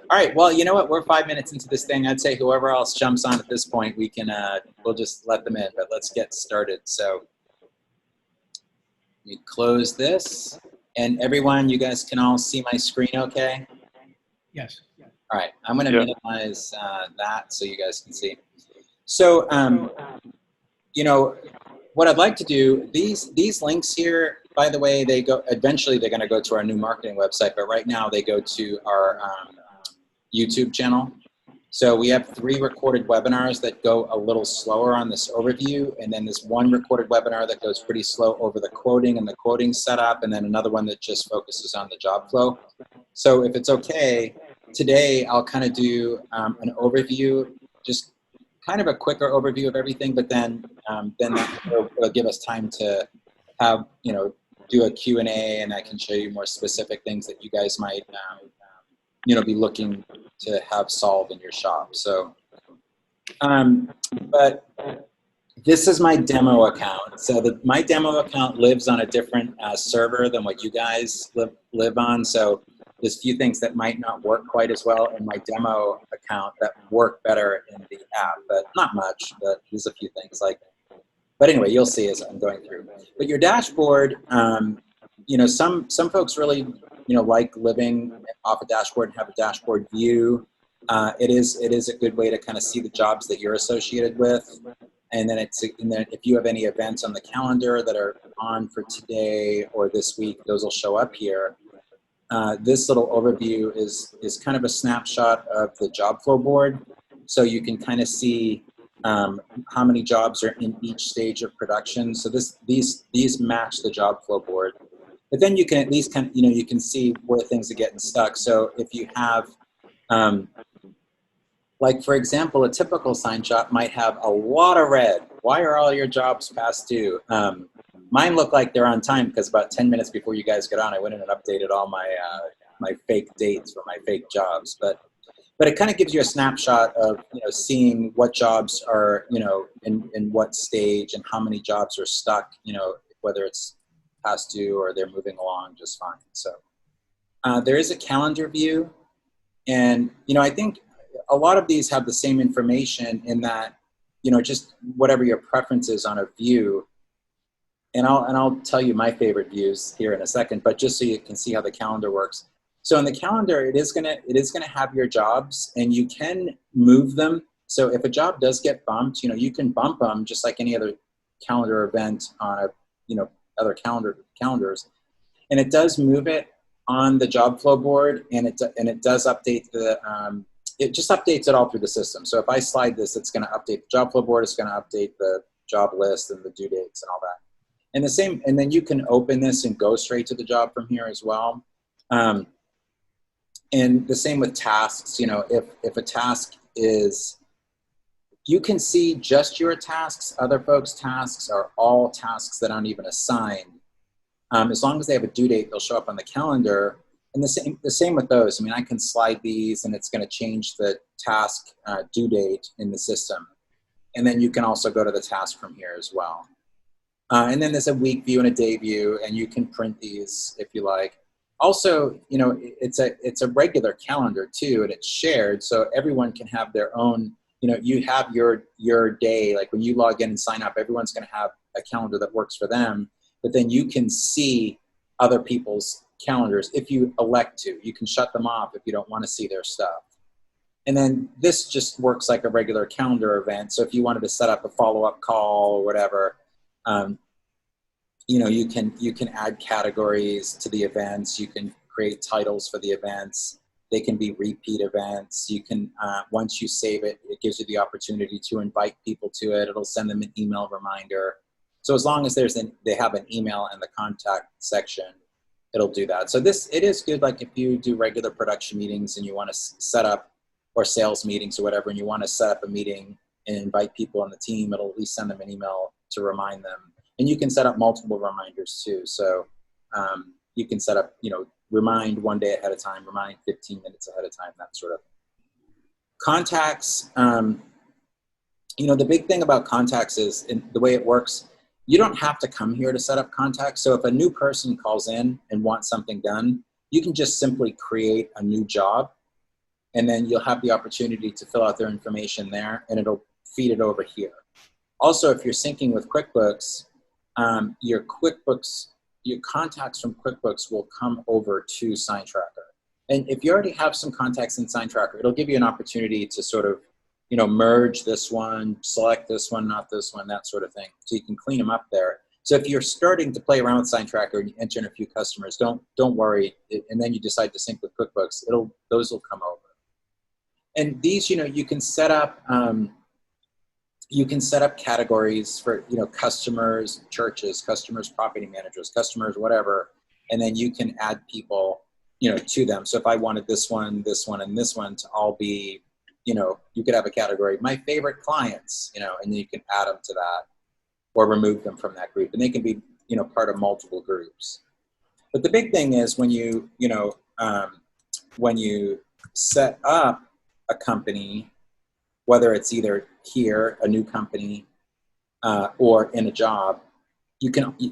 All right, well, you know what? We're 5 minutes into this thing. I'd say whoever else jumps on at this point, we can, we'll just let them in, but let's get started. So we close this, and everyone, you guys can all see my screen okay? Yes. All right, I'm gonna minimize that so you guys can see. So, you know, what I'd like to do, these links here, by the way, they go, eventually they're gonna go to our new marketing website, but right now they go to our YouTube channel. So we have 3 recorded webinars that go a little slower on this overview, and then this 1 recorded webinar that goes pretty slow over the quoting and the quoting setup, and then another one that just focuses on the job flow. So if it's okay, today I'll kind of do an overview, just kind of a quicker overview of everything, but then it'll give us time to have, you know, do a Q&A, and I can show you more specific things that you guys might you know, be looking to have solved in your shop. So, but this is my demo account. So my demo account lives on a different server than what you guys live on. So there's a few things that might not work quite as well in my demo account that work better in the app, but not much, but there's a few things like, but anyway, you'll see as I'm going through. But your dashboard, you know, some folks really, you know, like living off a dashboard and have a dashboard view. It is a good way to kind of see the jobs that you're associated with, and then if you have any events on the calendar that are on for today or this week, those will show up here. This little overview is kind of a snapshot of the job flow board, so you can kind of see how many jobs are in each stage of production. So these match the job flow board. But then you can at least kind of, you know, you can see where things are getting stuck. So if you have, like for example, a typical sign shop might have a lot of red. Why are all your jobs past due? Mine look like they're on time because about 10 minutes before you guys got on, I went in and updated all my my fake dates for my fake jobs. But it kind of gives you a snapshot of, you know, seeing what jobs are, you know, in what stage and how many jobs are stuck, you know, whether it's past due or they're moving along just fine. So there is a calendar view, and you know, I think a lot of these have the same information in that, you know, just whatever your preference is on a view, and I'll tell you my favorite views here in a second, but just so you can see how the calendar works. So in the calendar, it is gonna have your jobs, and you can move them. So if a job does get bumped, you know, you can bump them just like any other calendar event on a, you know, other calendars, and it does move it on the job flow board, and it does update the it just updates it all through the system. So if I slide this, it's going to update the job flow board, it's going to update the job list and the due dates and all that. And the same, and then you can open this and go straight to the job from here as well. And the same with tasks. You know, if a task is, you can see just your tasks. Other folks' tasks are all tasks that aren't even assigned. As long as they have a due date, they'll show up on the calendar. And the same with those. I mean, I can slide these, and it's going to change the task due date in the system. And then you can also go to the task from here as well. And then there's a week view and a day view, and you can print these if you like. Also, you know, it's a regular calendar too, and it's shared, so everyone can have their own. You know, you have your day, like when you log in and sign up, everyone's going to have a calendar that works for them, but then you can see other people's calendars if you elect to. You can shut them off if you don't want to see their stuff. And then this just works like a regular calendar event. So if you wanted to set up a follow-up call or whatever, you know, you can add categories to the events. You can create titles for the events. They can be repeat events. You can, once you save it, it gives you the opportunity to invite people to it. It'll send them an email reminder. So as long as they have an email in the contact section, it'll do that. So it is good, like if you do regular production meetings and you want to set up, or sales meetings or whatever, and you want to set up a meeting and invite people on the team, it'll at least send them an email to remind them. And you can set up multiple reminders too. So you can set up, you know, remind one day ahead of time, remind 15 minutes ahead of time, that sort of thing. Contacts, you know, the big thing about contacts is, the way it works you don't have to come here to set up contacts. So if a new person calls in and wants something done, you can just simply create a new job, and then you'll have the opportunity to fill out their information there, and it'll feed it over here. Also, if you're syncing with QuickBooks, your contacts from QuickBooks will come over to SignTracker. And if you already have some contacts in SignTracker, it'll give you an opportunity to sort of, merge this one, select this one, not this one, that sort of thing. So you can clean them up there. So if you're starting to play around with SignTracker and you enter in a few customers, don't worry. And then you decide to sync with QuickBooks, those will come over. And these, you can set up categories for, customers, churches, customers, property managers, customers, whatever, and then you can add people, to them. So if I wanted this one, and this one to all be, you could have a category, my favorite clients, and then you can add them to that or remove them from that group. And they can be, part of multiple groups. But the big thing is when you set up a company, whether it's either here, a new company, or in a job,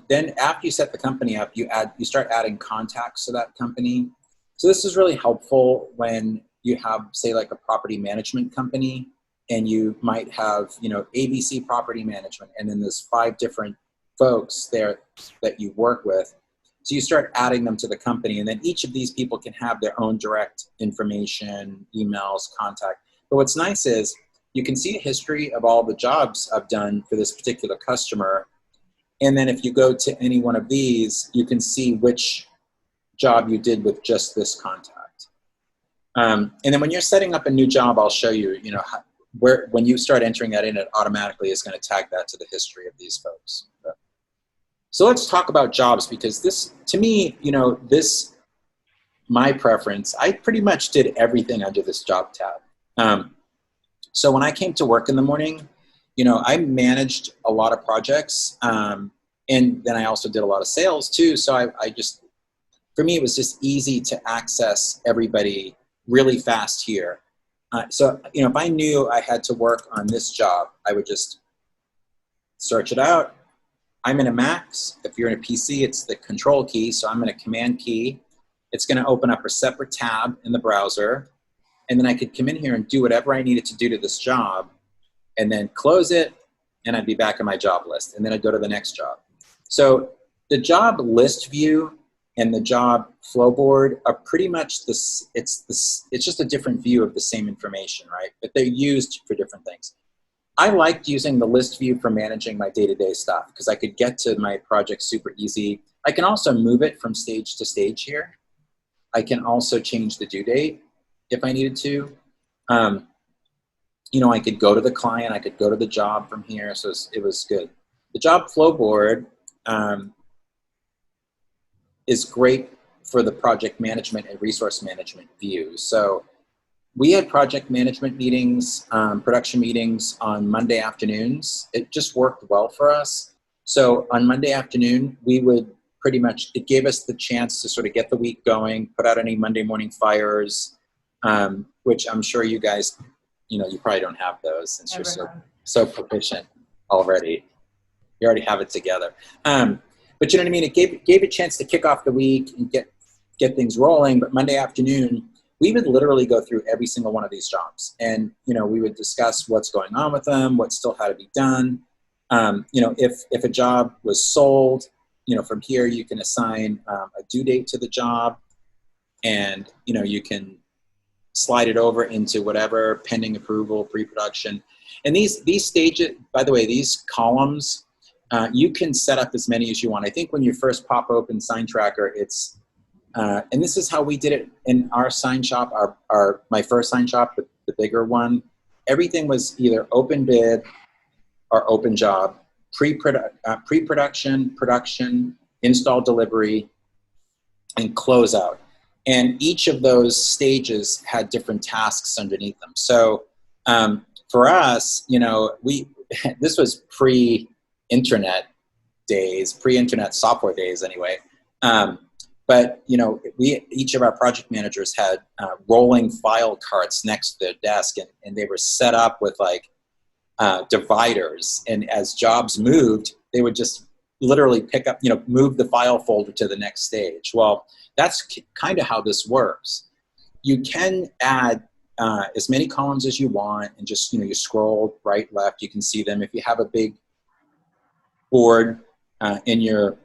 then after you set the company up, you start adding contacts to that company. So this is really helpful when you have, say, like a property management company, and you might have, ABC Property Management, and then there's 5 different folks there that you work with. So you start adding them to the company, and then each of these people can have their own direct information, emails, contact. But what's nice is you can see a history of all the jobs I've done for this particular customer. And then if you go to any one of these, you can see which job you did with just this contact. And then when you're setting up a new job, I'll show you, when you start entering that in, it automatically is going to tag that to the history of these folks. So let's talk about jobs, because this, to me, my preference, I pretty much did everything under this job tab. So when I came to work in the morning, I managed a lot of projects, and then I also did a lot of sales too. So I just, for me, it was just easy to access everybody really fast here. So, if I knew I had to work on this job, I would just search it out. I'm in a Mac. If you're in a PC, it's the control key. So I'm in a command key. It's going to open up a separate tab in the browser. And then I could come in here and do whatever I needed to do to this job, and then close it, and I'd be back in my job list. And then I'd go to the next job. So the job list view and the job flow board are pretty much this. It's just a different view of the same information, right? But they're used for different things. I liked using the list view for managing my day-to-day stuff, because I could get to my project super easy. I can also move it from stage to stage here. I can also change the due date if I needed to. I could go to the client, I could go to the job from here, so it was good. The job flow board is great for the project management and resource management views. So we had project management meetings, production meetings on Monday afternoons. It just worked well for us. So on Monday afternoon, we would pretty much, it gave us the chance to sort of get the week going, put out any Monday morning fires, which I'm sure you guys, you probably don't have those since you're so proficient already. You already have it together. But you know what I mean? It gave a chance to kick off the week and get things rolling. But Monday afternoon, we would literally go through every single one of these jobs. And, we would discuss what's going on with them, what still had to be done. If a job was sold, from here you can assign a due date to the job, and, you can slide it over into whatever, pending approval, pre-production. And these stages, by the way, these columns, you can set up as many as you want. I think when you first pop open SignTracker, it's, and this is how we did it in our sign shop, my first sign shop, the bigger one. Everything was either open bid or open job, pre-production, production, install delivery, and closeout. And each of those stages had different tasks underneath them. So for us, this was pre-internet days, pre-internet software days anyway. But each of our project managers had rolling file carts next to their desk, and they were set up with like dividers. And as jobs moved, they would just literally pick up, move the file folder to the next stage. Well, that's kind of how this works. You can add as many columns as you want, and just, you scroll right, left, you can see them. If you have a big board in your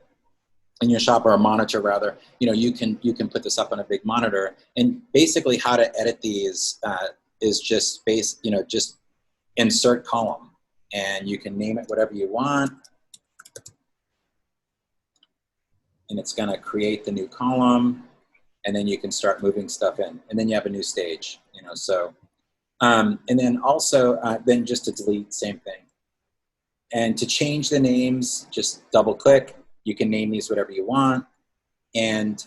shop, or a monitor rather, you can put this up on a big monitor. And basically how to edit these is just just insert column, and you can name it whatever you want, and it's going to create the new column, and then you can start moving stuff in, and then you have a new stage, and then also then just to delete, same thing. And to change the names, just double click. You can name these whatever you want. And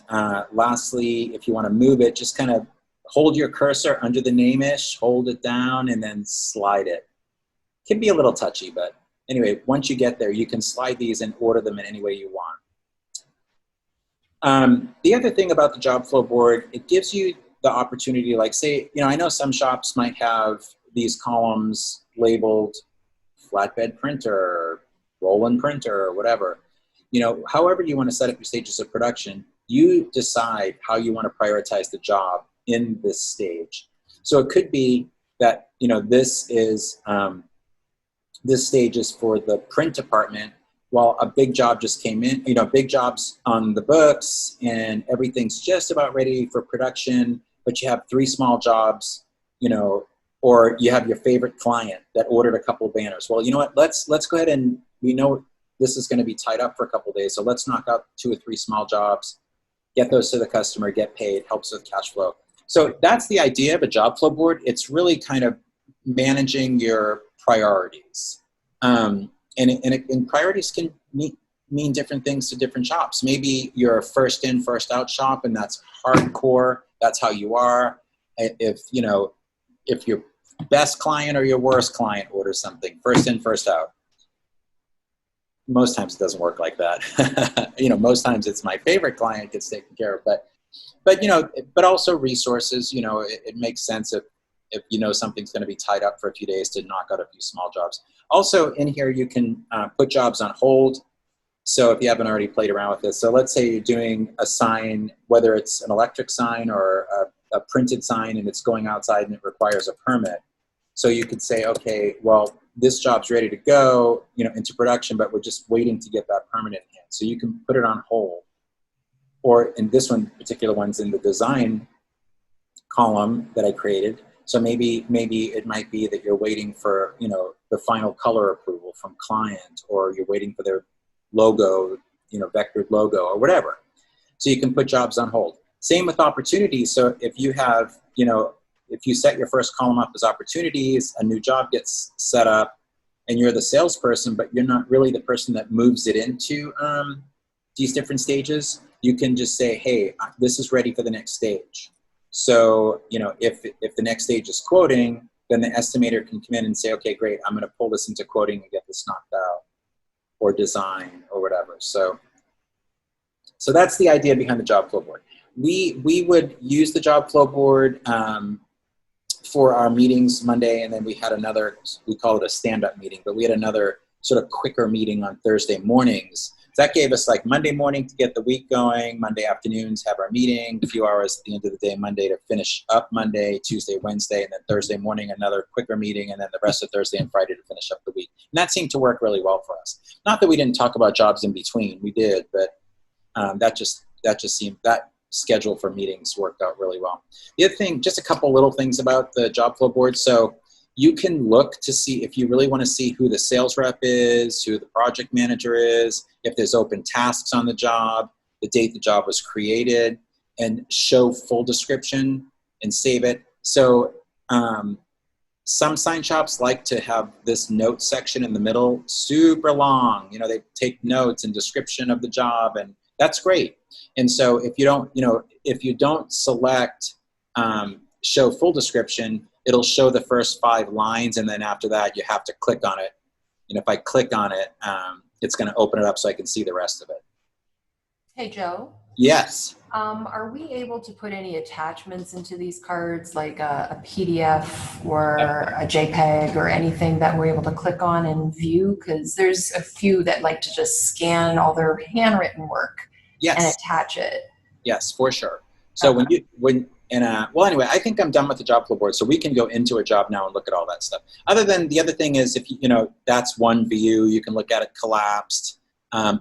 lastly, if you want to move it, just kind of hold your cursor under the name-ish, hold it down, and then slide it. Can be a little touchy, but anyway, once you get there, you can slide these and order them in any way you want. The other thing about the job flow board, it gives you the opportunity, like say, I know some shops might have these columns labeled flatbed printer, roll-in printer, or whatever. However you want to set up your stages of production, you decide how you want to prioritize the job in this stage. So it could be that, this stage is for the print department, while a big job just came in, big job's on the books and everything's just about ready for production, but you have 3 small jobs, or you have your favorite client that ordered a couple of banners. Well, you know what, let's go ahead, and we know this is going to be tied up for a couple of days, so let's knock out 2 or 3 small jobs, get those to the customer, get paid, helps with cash flow. So that's the idea of a job flow board. It's really kind of managing your priorities. And priorities can mean different things to different shops. Maybe you're a first in, first out shop, and that's hardcore. That's how you are. If your best client or your worst client orders something, first in, first out. Most times it doesn't work like that. Most times it's my favorite client gets taken care of. But also resources. It makes sense if something's going to be tied up for a few days to knock out a few small jobs. Also in here you can put jobs on hold. So if you haven't already played around with this, so let's say you're doing a sign, whether it's an electric sign or a printed sign, and it's going outside and it requires a permit. So you could say, okay, well, this job's ready to go, into production, but we're just waiting to get that permit in hand. So you can put it on hold. Or in this one, particular one's in the design column that I created. So maybe it might be that you're waiting for, the final color approval from client, or you're waiting for their logo, vectored logo or whatever. So you can put jobs on hold. Same with opportunities. So if you have, if you set your first column up as opportunities, a new job gets set up and you're the salesperson, but you're not really the person that moves it into these different stages, you can just say, hey, this is ready for the next stage. So, if the next stage is quoting, then the estimator can come in and say, okay, great, I'm going to pull this into quoting and get this knocked out, or design, or whatever. So that's the idea behind the job flow board. We would use the job flow board for our meetings Monday, and then we had another, we call it a stand-up meeting, but we had another sort of quicker meeting on Thursday mornings. So that gave us like Monday morning to get the week going, Monday afternoons have our meeting, a few hours at the end of the day, Monday to finish up Monday, Tuesday, Wednesday, and then Thursday morning another quicker meeting, and then the rest of Thursday and Friday to finish up the week. And that seemed to work really well for us. Not that we didn't talk about jobs in between, we did, but that just seemed, that schedule for meetings worked out really well. The other thing, just a couple little things about the job flow board. So you can look to see if you really want to see who the sales rep is, who the project manager is, if there's open tasks on the job, the date the job was created, and show full description and save it. So some sign shops like to have this note section in the middle, super long. They take notes and description of the job, and that's great. And so if you don't select show full description, it'll show the first 5 lines, and then after that you have to click on it. And if I click on it, it's going to open it up so I can see the rest of it. Hey, Joe. Yes. Are we able to put any attachments into these cards, like a PDF or a JPEG or anything that we're able to click on and view? Because there's a few that like to just scan all their handwritten work and Yes. attach it. Yes, for sure. So well, anyway, I think I'm done with the job flow board, so we can go into a job now and look at all that stuff. Other than the other thing is, if that's one view, you can look at it collapsed.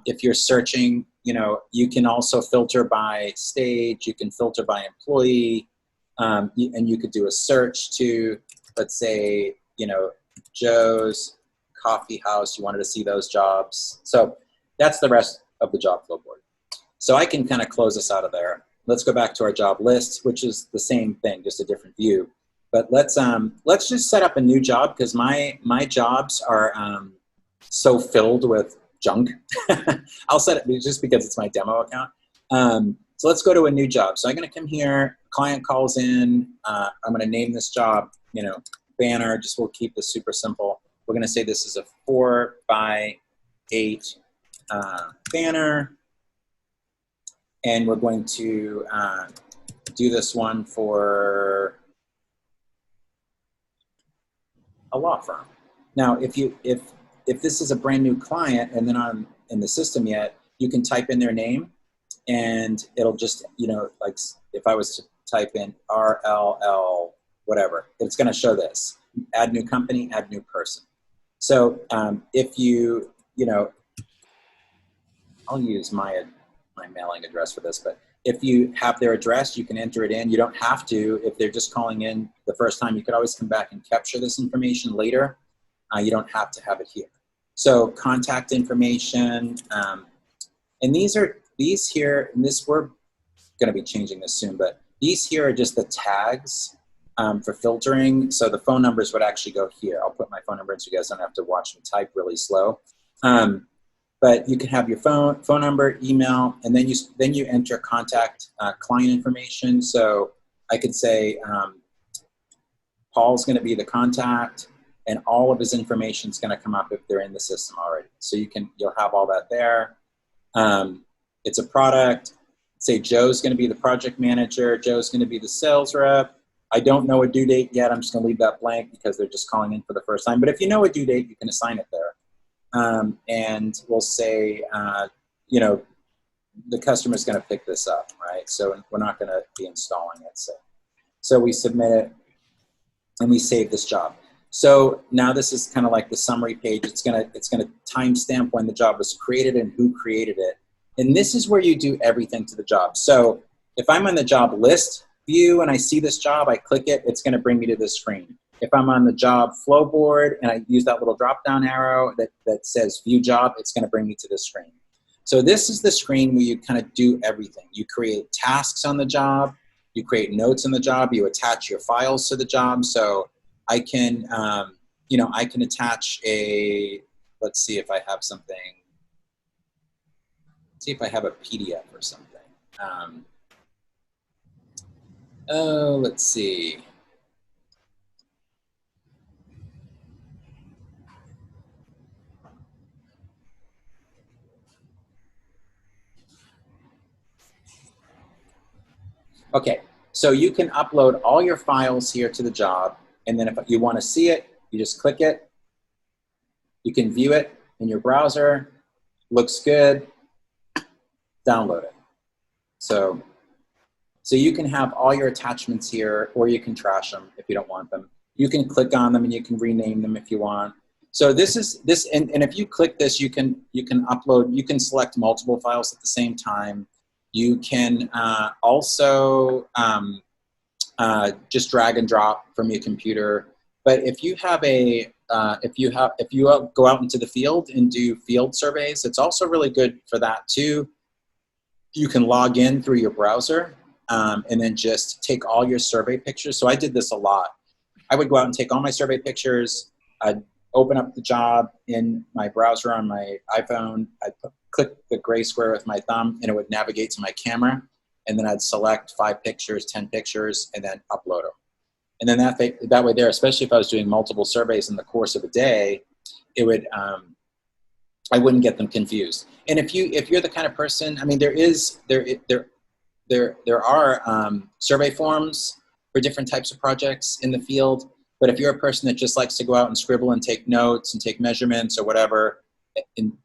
If you're searching, you can also filter by stage. You can filter by employee, and you could do a search to, let's say, Joe's Coffee House. You wanted to see those jobs. So that's the rest of the job flow board. So I can kind of close us out of there. Let's go back to our job list, which is the same thing, just a different view. But let's just set up a new job, because my jobs are so filled with junk. I'll set it just because it's my demo account. So let's go to a new job. So I'm going to come here. Client calls in. I'm going to name this job, banner. We'll keep this super simple. We're going to say this is a 4x8 banner. And we're going to do this one for a law firm. Now, if this is a brand new client and they're not in the system yet, you can type in their name, and it'll just, like if I was to type in RLL whatever, it's going to show this. Add new company, add new person. So if I'll use my mailing address for this, but if you have their address, you can enter it in. You don't have to. If they're just calling in the first time, you could always come back and capture this information later. You don't have to have it here. So contact information, and these here, and we're going to be changing this soon, but these here are just the tags for filtering. So the phone numbers would actually go here. I'll put my phone number in so you guys don't have to watch me type really slow. But you can have your phone number, email, and then you enter contact client information. So I could say Paul's going to be the contact, and all of his information is going to come up if they're in the system already. So you'll have all that there. It's a product. Say Joe's going to be the project manager. Joe's going to be the sales rep. I don't know a due date yet. I'm just going to leave that blank because they're just calling in for the first time. But if you know a due date, you can assign it there. And we'll say, the customer's going to pick this up, right? So we're not going to be installing it. So we submit it, and we save this job. So now this is kind of like the summary page. It's going to timestamp when the job was created and who created it. And this is where you do everything to the job. So if I'm on the job list view and I see this job, I click it, it's going to bring me to this screen. If I'm on the job flow board and I use that little drop-down arrow that says View Job, it's going to bring me to this screen. So this is the screen where you kind of do everything. You create tasks on the job, you create notes on the job, you attach your files to the job. So I can, I can attach let's see if I have something. See if I have a PDF or something. Let's see. Okay, so you can upload all your files here to the job, and then if you want to see it, you just click it. You can view it in your browser. Looks good. Download it. So you can have all your attachments here, or you can trash them if you don't want them. You can click on them and you can rename them if you want. So this, and if you click this, you can upload, you can select multiple files at the same time. You can also just drag and drop from your computer. But if you have if you go out into the field and do field surveys, it's also really good for that too. You can log in through your browser and then just take all your survey pictures. So I did this a lot. I would go out and take all my survey pictures. I'd open up the job in my browser on my iPhone. I'd click the gray square with my thumb, and it would navigate to my camera. And then I'd select 5 pictures, 10 pictures, and then upload them. And then that way there, especially if I was doing multiple surveys in the course of a day, it would, I wouldn't get them confused. And if you're the kind of person, I mean, there there are survey forms for different types of projects in the field. But if you're a person that just likes to go out and scribble and take notes and take measurements or whatever in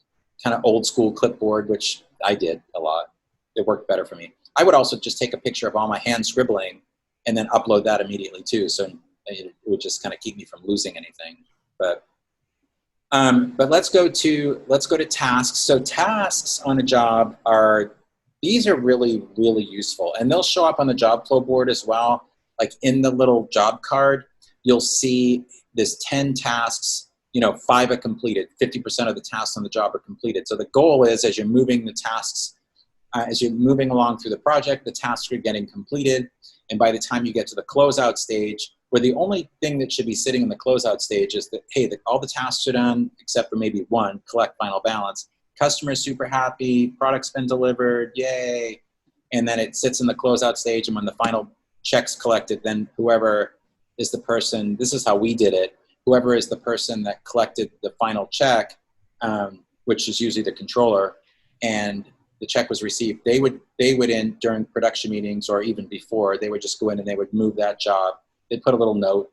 kind of old school clipboard, which I did a lot, it worked better for me. I would also just take a picture of all my hand scribbling and then upload that immediately too. So it would just kind of keep me from losing anything. But let's go to tasks. So tasks on a job these are really, really useful, and they'll show up on the job flow board as well. Like in the little job card, you'll see this 10 tasks, 5 are completed, 50% of the tasks on the job are completed. So the goal is, as you're moving the tasks, as you're moving along through the project, the tasks are getting completed. And by the time you get to the closeout stage, where the only thing that should be sitting in the closeout stage is that, hey, all the tasks are done except for maybe one, collect final balance. Customer's super happy, product's been delivered, yay. And then it sits in the closeout stage, and when the final check's collected, then whoever is the person, this is how we did it, whoever is the person that collected the final check, which is usually the controller, and the check was received, they would in during production meetings or even before, they would just go in and they would move that job. They'd put a little note,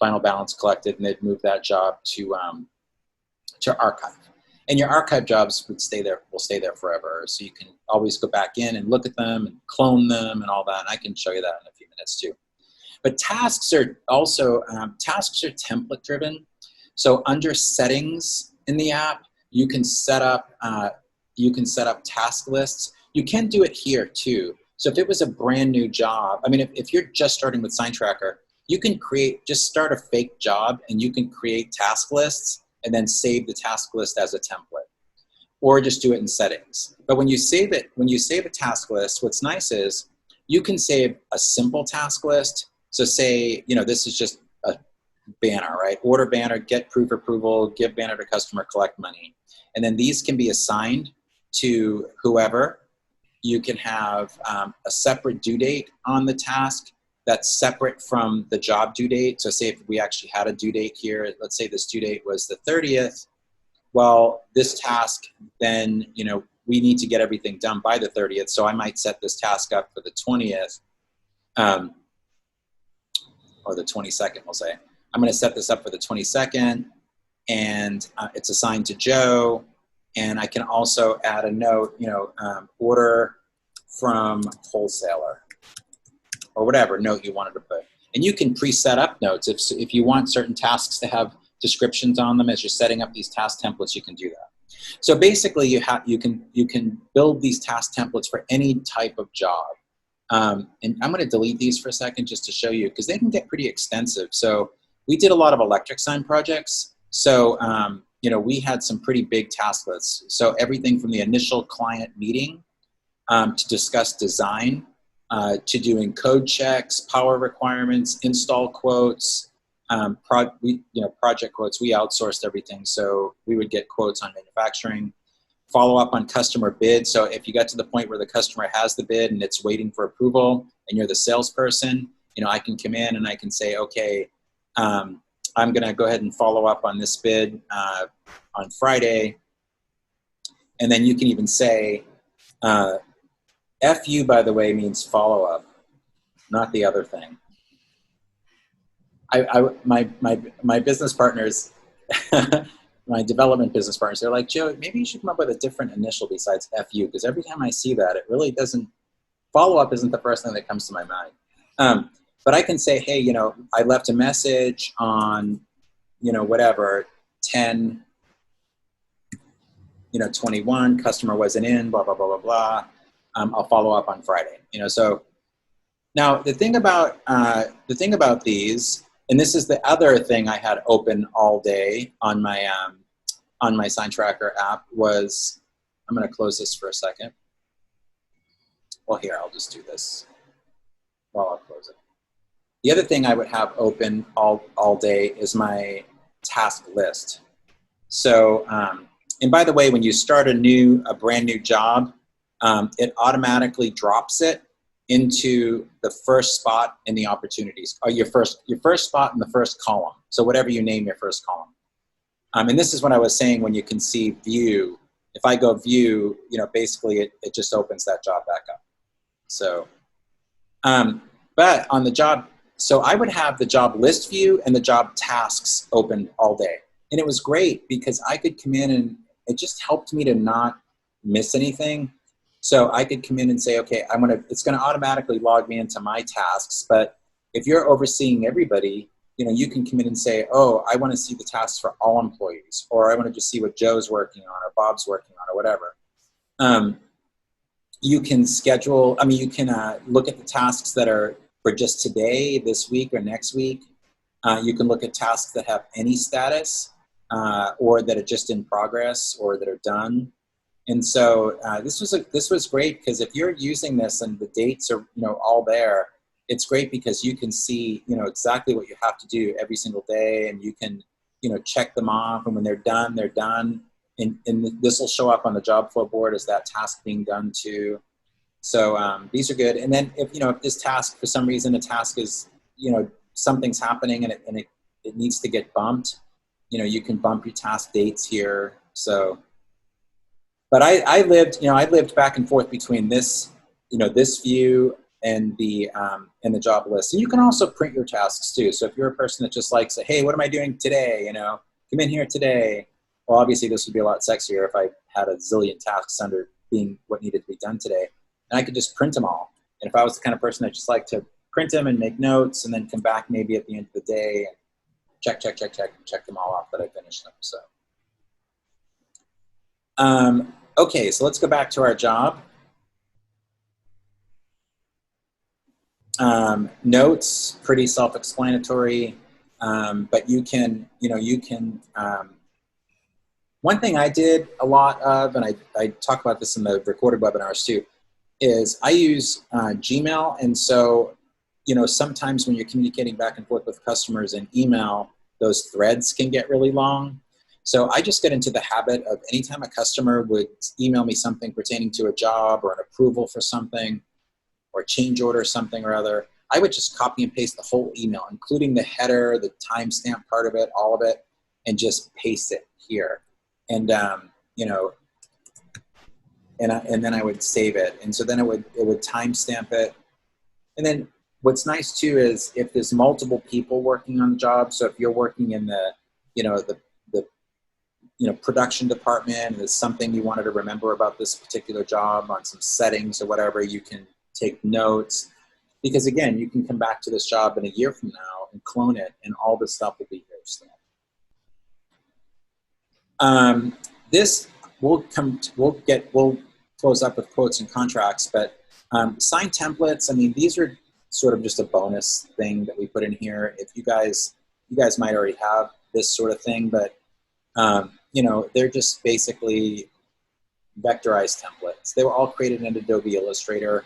final balance collected, and they'd move that job to archive. And your archive jobs will stay there forever. So you can always go back in and look at them and clone them and all that. And I can show you that in a few minutes too. But tasks are also, template driven. So under settings in the app, you can set up task lists. You can do it here too. So if it was a brand new job, if you're just starting with SignTracker, you can just start a fake job and you can create task lists and then save the task list as a template, or just do it in settings. But when you save a task list, what's nice is you can save a simple task list. So say, this is just a banner, right? Order banner, get proof approval, give banner to customer, collect money. And then these can be assigned to whoever. You can have a separate due date on the task that's separate from the job due date. So say if we actually had a due date here, let's say this due date was the 30th. Well, this task, then, we need to get everything done by the 30th. So I might set this task up for the 20th, or the 22nd, we'll say. I'm going to set this up for the 22nd, and it's assigned to Joe. And I can also add a note, order from wholesaler, or whatever note you wanted to put. And you can pre-set up notes. If you want certain tasks to have descriptions on them as you're setting up these task templates, you can do that. So basically, you can build these task templates for any type of job. And I'm going to delete these for a second just to show you, because they can get pretty extensive. So we did a lot of electric sign projects. So we had some pretty big task lists. So everything from the initial client meeting to discuss design, to doing code checks, power requirements, install quotes, project quotes. We outsourced everything, so we would get quotes on manufacturing, follow up on customer bid. So if you got to the point where the customer has the bid and it's waiting for approval, and you're the salesperson, I can come in and I can say, okay, I'm going to go ahead and follow up on this bid on Friday, and then you can even say, FU, by the way, means follow-up, not the other thing. My business partners, my development business partners, they're like, Joe, maybe you should come up with a different initial besides FU, because every time I see that, it really doesn't, follow-up isn't the first thing that comes to my mind. But I can say, hey, I left a message on, whatever, 10/21, customer wasn't in, blah, blah, blah, blah, blah. I'll follow up on Friday. So now the thing about these, and this is the other thing I had open all day on my SignTracker app, was, I'm going to close this for a second. Well, here, I'll just do this while I'll close it. The other thing I would have open all day is my task list. So, and by the way, when you start a brand new job, it automatically drops it into the first spot in the opportunities, or your first spot in the first column. So whatever you name your first column. And this is what I was saying when you can see view. If I go view, basically it just opens that job back up. So, but on the job, so I would have the job list view and the job tasks open all day. And it was great because I could come in and it just helped me to not miss anything. So I could come in and say, okay, it's gonna automatically log me into my tasks, but if you're overseeing everybody, you know, you can come in and say, oh, I wanna see the tasks for all employees, or I wanna just see what Joe's working on or Bob's working on or whatever. You can schedule, I mean, you can look at the tasks that are for just today, this week, or next week. You can look at tasks that have any status or that are just in progress or that are done. And so this was great because if you're using this and the dates are, you know, all there, it's great because you can see, you know, exactly what you have to do every single day, and you can, you know, check them off, and when they're done, they're done. And this will show up on the job flow board as that task being done too. So these are good. And then if, you know, if this task, for some reason, the task is, you know, something's happening and it needs to get bumped, you know, you can bump your task dates here. So, but I lived back and forth between this, you know, this view and the job list. And you can also print your tasks too. So if you're a person that just likes, hey, what am I doing today? You know, come in here today. Well, obviously this would be a lot sexier if I had a zillion tasks under being what needed to be done today. And I could just print them all. And if I was the kind of person that just liked to print them and make notes and then come back maybe at the end of the day and check them all off that I finished them. So, okay, so let's go back to our job. Notes, pretty self-explanatory, but you can, one thing I did a lot of, and I talk about this in the recorded webinars too, is I use Gmail. And so, you know, sometimes when you're communicating back and forth with customers in email, those threads can get really long. So I just get into the habit of anytime a customer would email me something pertaining to a job or an approval for something or change order something or other, I would just copy and paste the whole email, including the header, the timestamp part of it, all of it, and just paste it here. And, you know, and then I would save it. And so then it would timestamp it. And then what's nice too is if there's multiple people working on the job, so if you're working in the, you know, the production department, and there's something you wanted to remember about this particular job on some settings or whatever, you can take notes. Because again, you can come back to this job in a year from now and clone it, and all this stuff will be here still. This we'll close up with quotes and contracts, but sign templates, I mean, these are sort of just a bonus thing that we put in here. If you guys might already have this sort of thing, but you know, they're just basically vectorized templates. They were all created in Adobe Illustrator.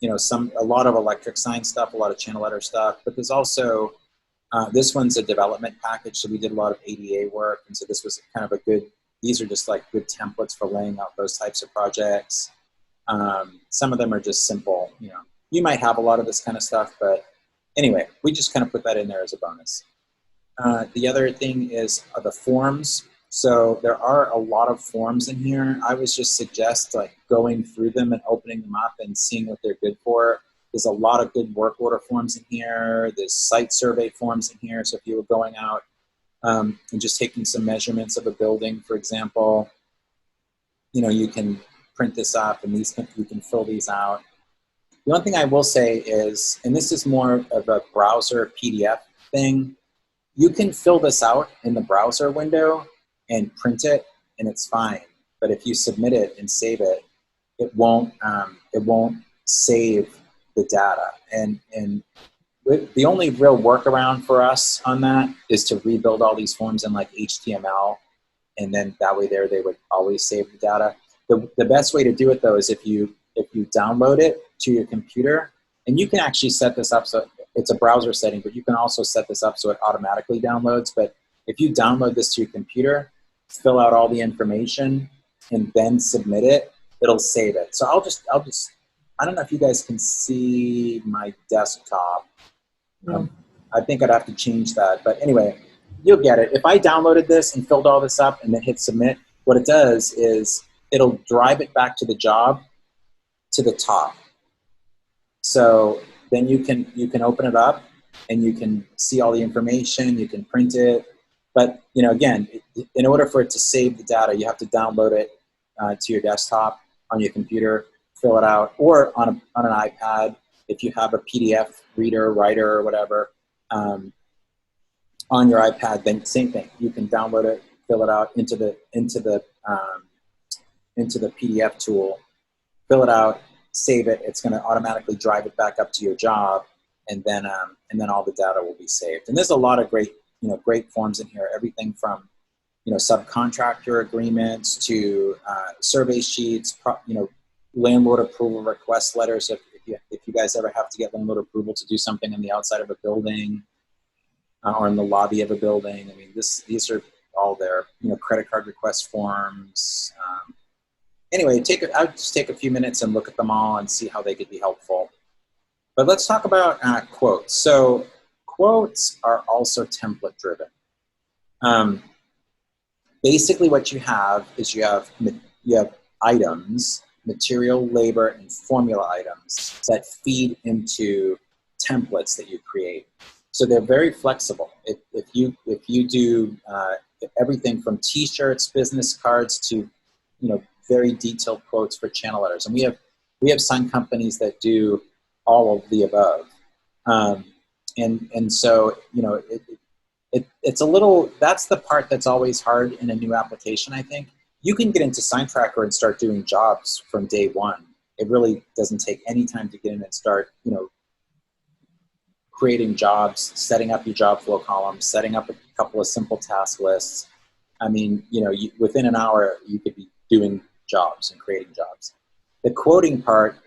You know, a lot of electric sign stuff, a lot of channel letter stuff, but there's also, this one's a development package, so we did a lot of ADA work, and so this was kind of a good, these are just like good templates for laying out those types of projects. Some of them are just simple, you know. You might have a lot of this kind of stuff, but anyway, we just kind of put that in there as a bonus. The other thing is the forms. So there are a lot of forms in here. I would just suggest like going through them and opening them up and seeing what they're good for. There's a lot of good work order forms in here. There's site survey forms in here. So if you were going out and just taking some measurements of a building, for example, you know, you can print this up and you can fill these out. The one thing I will say is, and this is more of a browser PDF thing, you can fill this out in the browser window and print it, and it's fine. But if you submit it and save it, it won't save the data. And the only real workaround for us on that is to rebuild all these forms in like HTML, and then that way they would always save the data. The best way to do it though is if you download it to your computer, and you can actually set this up so it's a browser setting, but you can also set this up so it automatically downloads. But if you download this to your computer, fill out all the information, and then submit it, it'll save it. So I'll just I don't know if you guys can see my desktop. I think I'd have to change that, but anyway, you'll get it. If I downloaded this and filled all this up and then hit submit, what it does is it'll drive it back to the job to the top. So then you can open it up and you can see all the information, you can print it. But, you know, again, in order for it to save the data, you have to download it to your desktop on your computer, fill it out, or on an iPad if you have a PDF reader, writer, or whatever on your iPad. Then same thing, you can download it, fill it out into the PDF tool, fill it out, save it. It's going to automatically drive it back up to your job, and then all the data will be saved. And there's a lot of great forms in here. Everything from subcontractor agreements to survey sheets, landlord approval request letters. If you guys ever have to get landlord approval to do something on the outside of a building or in the lobby of a building, I mean, these are all there. Credit card request forms. Anyway, I'll just take a few minutes and look at them all and see how they could be helpful. But let's talk about quotes. So quotes are also template driven. Basically what you have is you have items, material, labor, and formula items that feed into templates that you create. So they're very flexible. If you do everything from T-shirts, business cards to very detailed quotes for channel letters, and we have some companies that do all of the above, and so it's a little, that's the part that's always hard in a new application. I think you can get into SignTracker and start doing jobs from day one. It really doesn't take any time to get in and start creating jobs, setting up your job flow columns, setting up a couple of simple task lists. I mean, within an hour, you could be doing jobs and creating jobs. The quoting part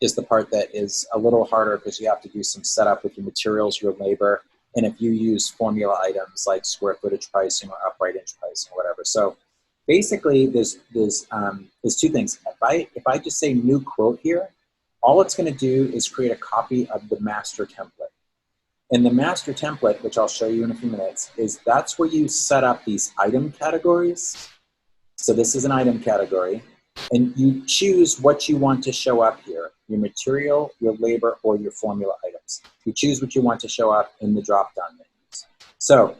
is the part that is a little harder because you have to do some setup with your materials, your labor, and if you use formula items like square footage pricing or upright inch pricing or whatever. So basically, there's two things. If I just say new quote here, all it's going to do is create a copy of the master template. And the master template, which I'll show you in a few minutes, that's where you set up these item categories. So this is an item category, and you choose what you want to show up here, your material, your labor, or your formula items. You choose what you want to show up in the drop-down menus. So,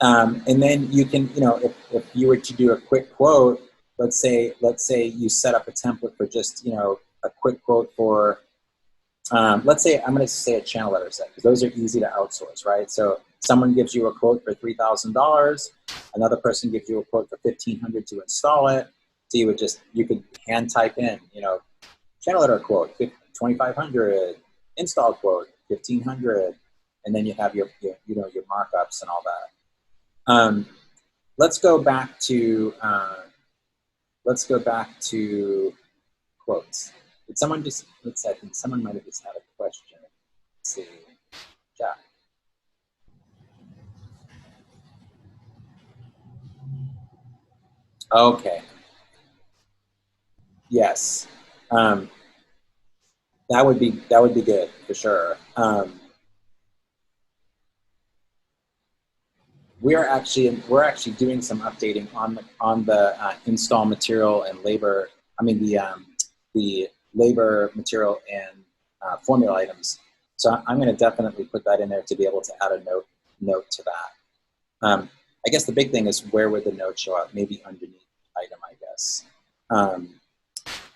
and then you can, if you were to do a quick quote, let's say you set up a template for just, a quick quote for, let's say, I'm going to say a channel letter set, because those are easy to outsource, right? So someone gives you a quote for $3,000, another person gives you a quote for $1,500 to install it. So you could hand type in, channel letter quote, $2,500, install quote, $1,500, and then you have your markups and all that. Let's go back to quotes. Did someone just, I think someone might have just had a question. Let's see. Yeah. Okay. Yes. That would be good for sure. We're actually doing some updating on the install material and labor. I mean the labor, material, and formula items. So I'm going to definitely put that in there to be able to add a note to that. I guess the big thing is, where would the note show up? Maybe underneath item, I guess.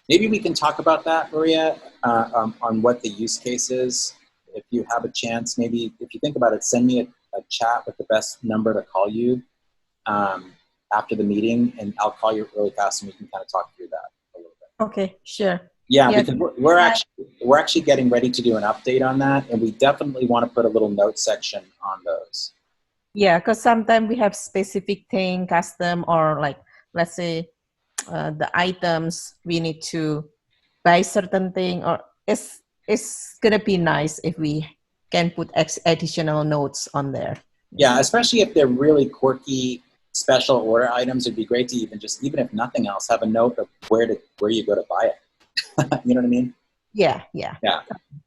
Maybe we can talk about that, Maria, on what the use case is. If you have a chance, maybe if you think about it, send me a chat with the best number to call you after the meeting, and I'll call you really fast and we can kind of talk through that a little bit. Okay, sure. Yeah, because we're actually getting ready to do an update on that, and we definitely want to put a little note section on those. Yeah, because sometimes we have specific thing, custom, or like, let's say the items we need to buy certain thing, or it's gonna be nice if we can put additional notes on there. Yeah, especially if they're really quirky special order items, it'd be great to even if nothing else, have a note of where you go to buy it. You know what I mean? Yeah.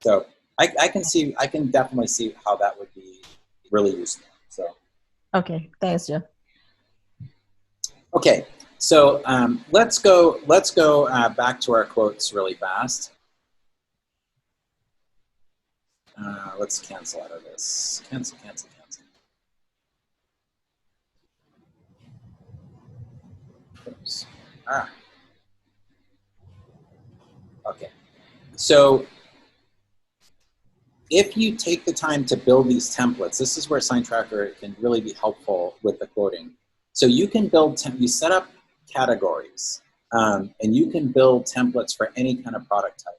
So I can definitely see how that would be really useful. So okay, thanks, Joe. Okay, so let's go back to our quotes really fast. Let's cancel out of this. Cancel. Oops. Okay. So if you take the time to build these templates, this is where SignTracker can really be helpful with the quoting. So you can build, you set up categories, and you can build templates for any kind of product type.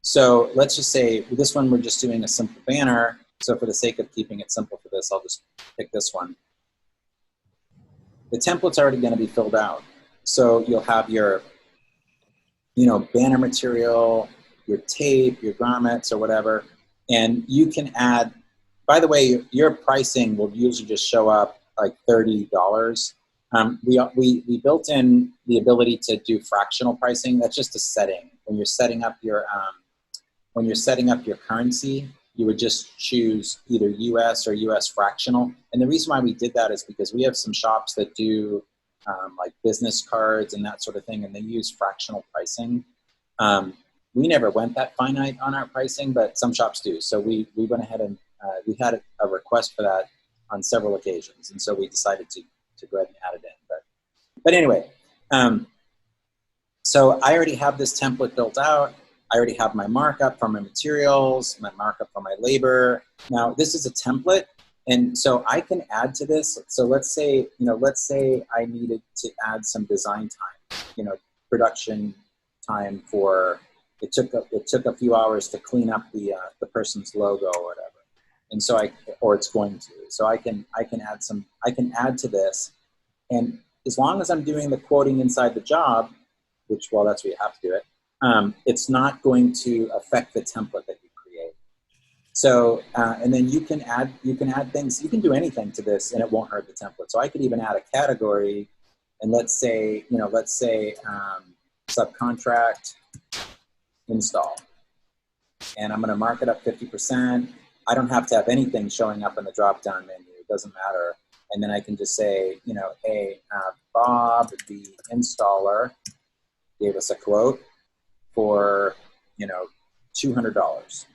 So let's just say this one, we're just doing a simple banner. So for the sake of keeping it simple for this, I'll just pick this one. The template's already going to be filled out. So you'll have your, banner material, your tape, your grommets or whatever. And you can add, by the way, your pricing will usually just show up like $30. We built in the ability to do fractional pricing. That's just a setting. When you're setting up your currency, you would just choose either US or US fractional. And the reason why we did that is because we have some shops that do like business cards and that sort of thing, and they use fractional pricing. We never went that finite on our pricing, but some shops do. So we went ahead and we had a request for that on several occasions, and so we decided to go ahead and add it in. But anyway, so I already have this template built out. I already have my markup for my materials, my markup for my labor. Now this is a template, and so I can add to this. So let's say I needed to add some design time, production time for. It took a few hours to clean up the person's logo or whatever, and so it's going to. So I can add to this, and as long as I'm doing the quoting inside the job, which, well, that's where you have to do it. It's not going to affect the template that you create. So, and then you can add things. You can do anything to this, and it won't hurt the template. So I could even add a category, and let's say subcontract install, and I'm going to mark it up 50%. I don't have to have anything showing up in the drop-down menu. It doesn't matter. And then I can just say, hey, Bob, the installer, gave us a quote for, $200.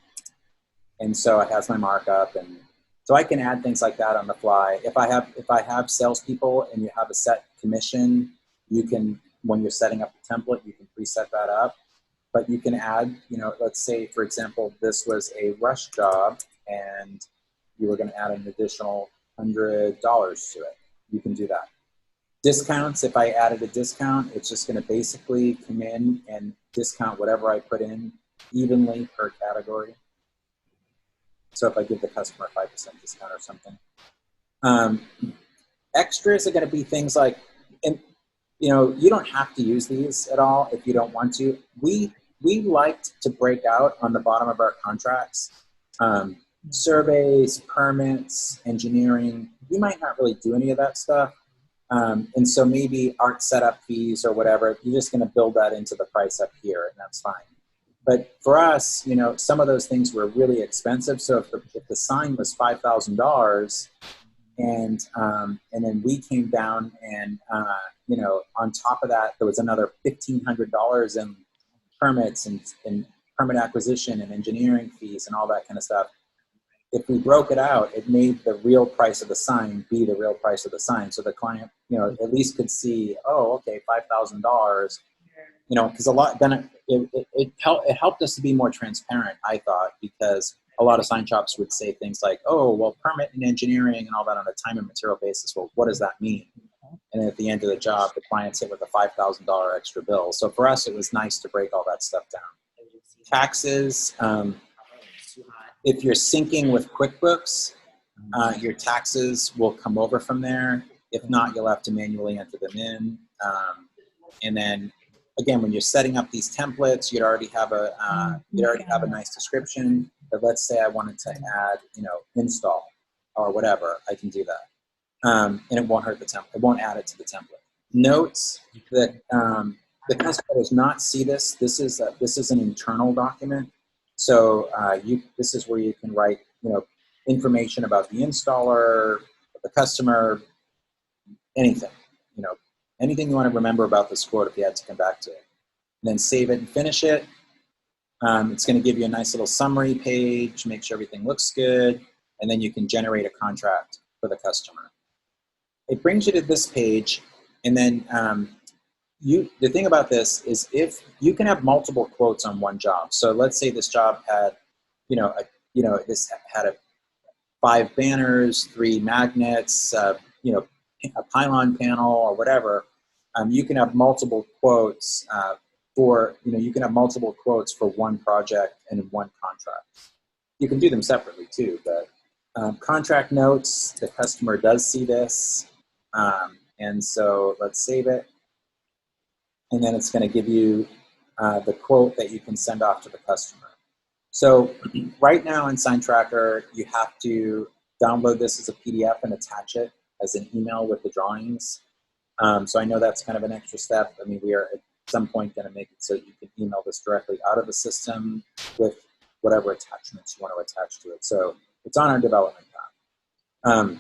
And so it has my markup, and so I can add things like that on the fly. If I have salespeople and you have a set commission, you can, when you're setting up the template, you can preset that up. But you can add, let's say, for example, this was a rush job and you were going to add an additional $100 to it. You can do that. Discounts, if I added a discount, it's just going to basically come in and discount whatever I put in evenly per category. So if I give the customer a 5% discount or something. Extras are going to be things like, and you don't have to use these at all if you don't want to. We liked to break out on the bottom of our contracts, surveys, permits, engineering. You might not really do any of that stuff. And so maybe art setup fees or whatever, you're just going to build that into the price up here, and that's fine. But for us, some of those things were really expensive. So if the sign was $5,000, and then we came down and on top of that, there was another $1,500 in permits and permit acquisition and engineering fees and all that kind of stuff. If we broke it out, it made the real price of the sign be the real price of the sign. So the client, at least could see, oh, okay, $5,000, because a lot, then it helped us to be more transparent, I thought, because a lot of sign shops would say things like, oh, well, permit and engineering and all that on a time and material basis. Well, what does that mean? And then at the end of the job, the client's hit with a $5,000 extra bill. So for us, it was nice to break all that stuff down. Taxes, if you're syncing with QuickBooks, your taxes will come over from there. If not, you'll have to manually enter them in. And then again, when you're setting up these templates, you'd already have a nice description. But let's say I wanted to add, install or whatever, I can do that. And it won't hurt the template. It won't add it to the template. Notes that the customer does not see this. This is an internal document. So this is where you can write, information about the installer, the customer, anything, anything you want to remember about this quote if you had to come back to it. And then save it and finish it. It's going to give you a nice little summary page, make sure everything looks good, and then you can generate a contract for the customer. It brings you to this page, and then the thing about this is if you can have multiple quotes on one job. So let's say this job had, this had 5 banners, 3 magnets, a pylon panel or whatever. You can have multiple quotes you can have multiple quotes for one project and in one contract. You can do them separately too, but contract notes, the customer does see this. And so let's save it. And then it's going to give you the quote that you can send off to the customer. So right now in SignTracker, you have to download this as a PDF and attach it as an email with the drawings. So I know that's kind of an extra step. I mean, we are at some point going to make it so you can email this directly out of the system with whatever attachments you want to attach to it. So it's on our development path.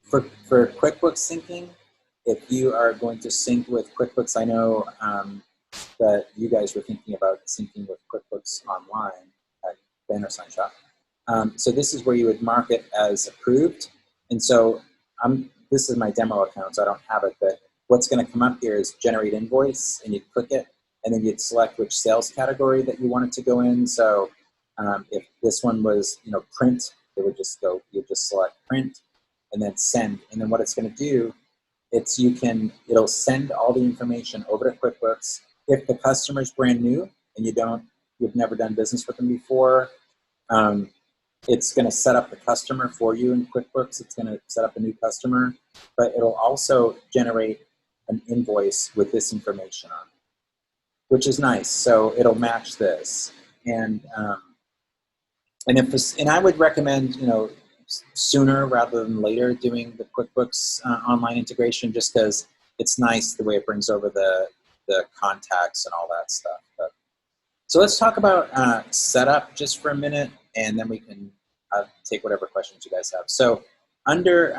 For QuickBooks syncing, if you are going to sync with QuickBooks, I know that you guys were thinking about syncing with QuickBooks Online at Banner Sign Shop. So this is where you would mark it as approved. And so this is my demo account, so I don't have it, but what's going to come up here is generate invoice, and you click it, and then you'd select which sales category that you want it to go in. So if this one was, print, it would just go, you just select print, and then send. And then what it's going to do, it'll send all the information over to QuickBooks. If the customer's brand new and you've never done business with them before, it's going to set up the customer for you in QuickBooks. It's going to set up a new customer, but it'll also generate an invoice with this information on it, which is nice. So it'll match this, and I would recommend sooner rather than later doing the QuickBooks Online integration, just because it's nice the way it brings over the contacts and all that stuff. So let's talk about setup just for a minute, and then we can take whatever questions you guys have. So under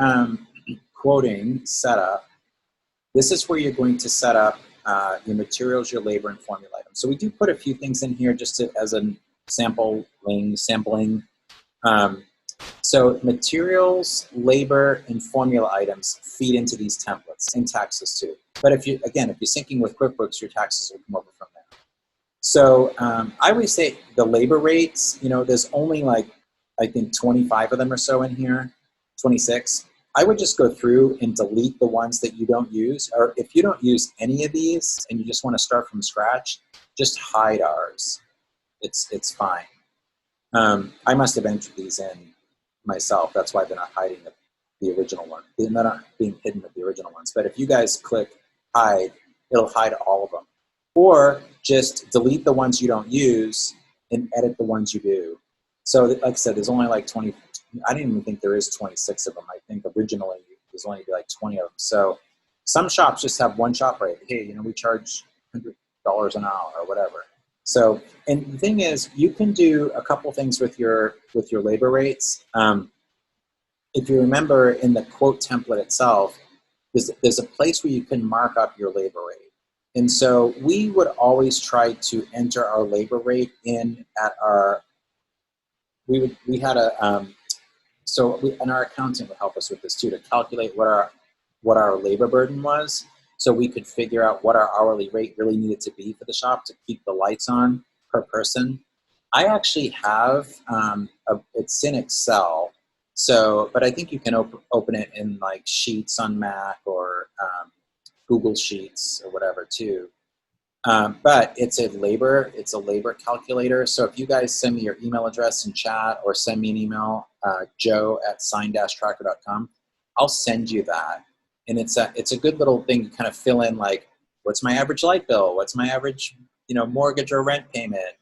quoting setup, this is where you're going to set up your materials, your labor, and formula items. So we do put a few things in here just as a sampling. So materials, labor, and formula items feed into these templates, and taxes too. But if you're syncing with QuickBooks, your taxes will come over from there. So I would say the labor rates, there's only I think 25 of them or so in here, 26. I would just go through and delete the ones that you don't use, or if you don't use any of these and you just want to start from scratch, just hide ours. It's fine. I must have entered these in myself. That's why they're not hiding the original one. They're not being hidden with the original ones. But if you guys click hide, it'll hide all of them. Or just delete the ones you don't use and edit the ones you do. So like I said, there's only 20. I didn't even think there is 26 of them. I think originally there's only 20 of them. So some shops just have one shop rate. Hey, we charge $100 an hour or whatever. So, and the thing is, you can do a couple things with your labor rates. If you remember in the quote template itself, there's a place where you can mark up your labor rate. And so we would always try to enter our labor rate in at our, and our accountant would help us with this too, to calculate what our labor burden was, so we could figure out what our hourly rate really needed to be for the shop to keep the lights on per person. I actually have, it's in Excel, but I think you can open it in Sheets on Mac or Google Sheets or whatever too. But it's a labor calculator. So if you guys send me your email address in chat or send me an email, joe@sign-tracker.com, I'll send you that. And it's a good little thing to kind of fill in what's my average light bill? What's my average, mortgage or rent payment,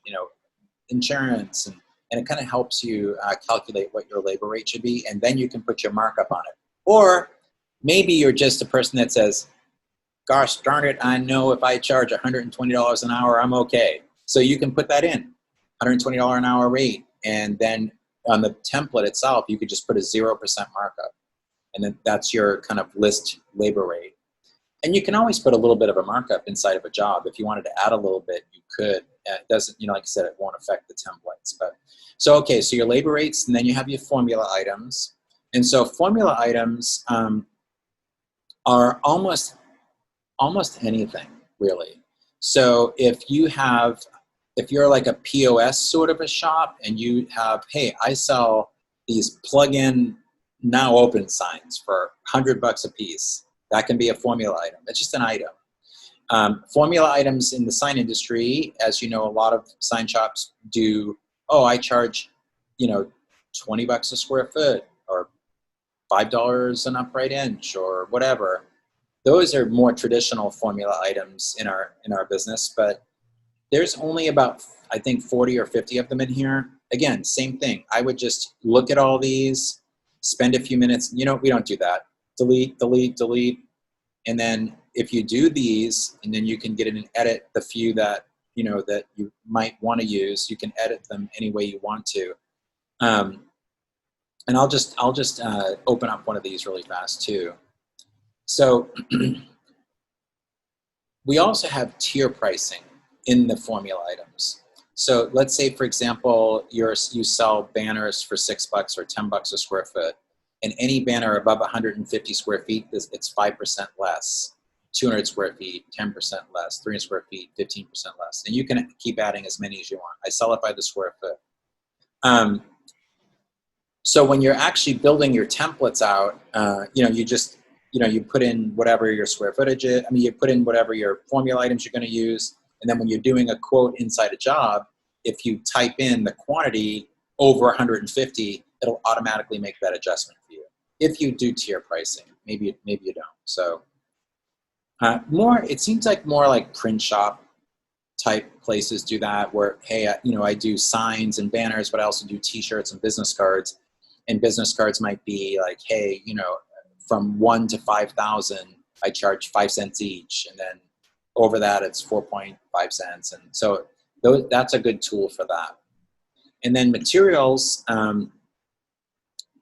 insurance, and it kind of helps you calculate what your labor rate should be, and then you can put your markup on it. Or maybe you're just a person that says, gosh darn it, I know if I charge $120 an hour, I'm okay. So you can put that in, $120 an hour rate, and then on the template itself, you could just put a 0% markup. And then that's your kind of list labor rate. And you can always put a little bit of a markup inside of a job. If you wanted to add a little bit, you could. it doesn't, like I said, it won't affect the templates. But so, okay, so your labor rates, and then you have your formula items. And so formula items are almost anything, really. So if you're like a POS sort of a shop and you have, hey, I sell these plug-in now open signs for $100 a piece, that can be a formula item. It's just an item. Formula items in the sign industry, as you know, a lot of sign shops do, oh, I charge, $20 a square foot or $5 an upright inch or whatever. Those are more traditional formula items in our business, but there's only about, I think, 40 or 50 of them in here. Again, same thing. I would just look at all these, spend a few minutes. We don't do that. Delete, delete, delete. And then if you do these, and then you can get in and edit the few that, that you might want to use, you can edit them any way you want to. And I'll just open up one of these really fast too. So we also have tier pricing in the formula items. So let's say, for example, you sell banners for $6 or $10 a square foot, and any banner above 150 square feet, it's 5% less. 200 square feet, 10% less. 300 square feet, 15% less. And you can keep adding as many as you want. I sell it by the square foot. So when you're actually building your templates out, you put in whatever your square footage is. You put in whatever your formula items you're going to use. And then when you're doing a quote inside a job, if you type in the quantity over 150, it'll automatically make that adjustment for you. If you do tier pricing, maybe you don't. So it seems like more like print shop type places do that, where, hey, I do signs and banners, but I also do T-shirts and business cards. And business cards might be like, hey, from 1 to 5,000, I charge 5 cents each, and then over that it's 4.5 cents. And so that's a good tool for that. And then materials,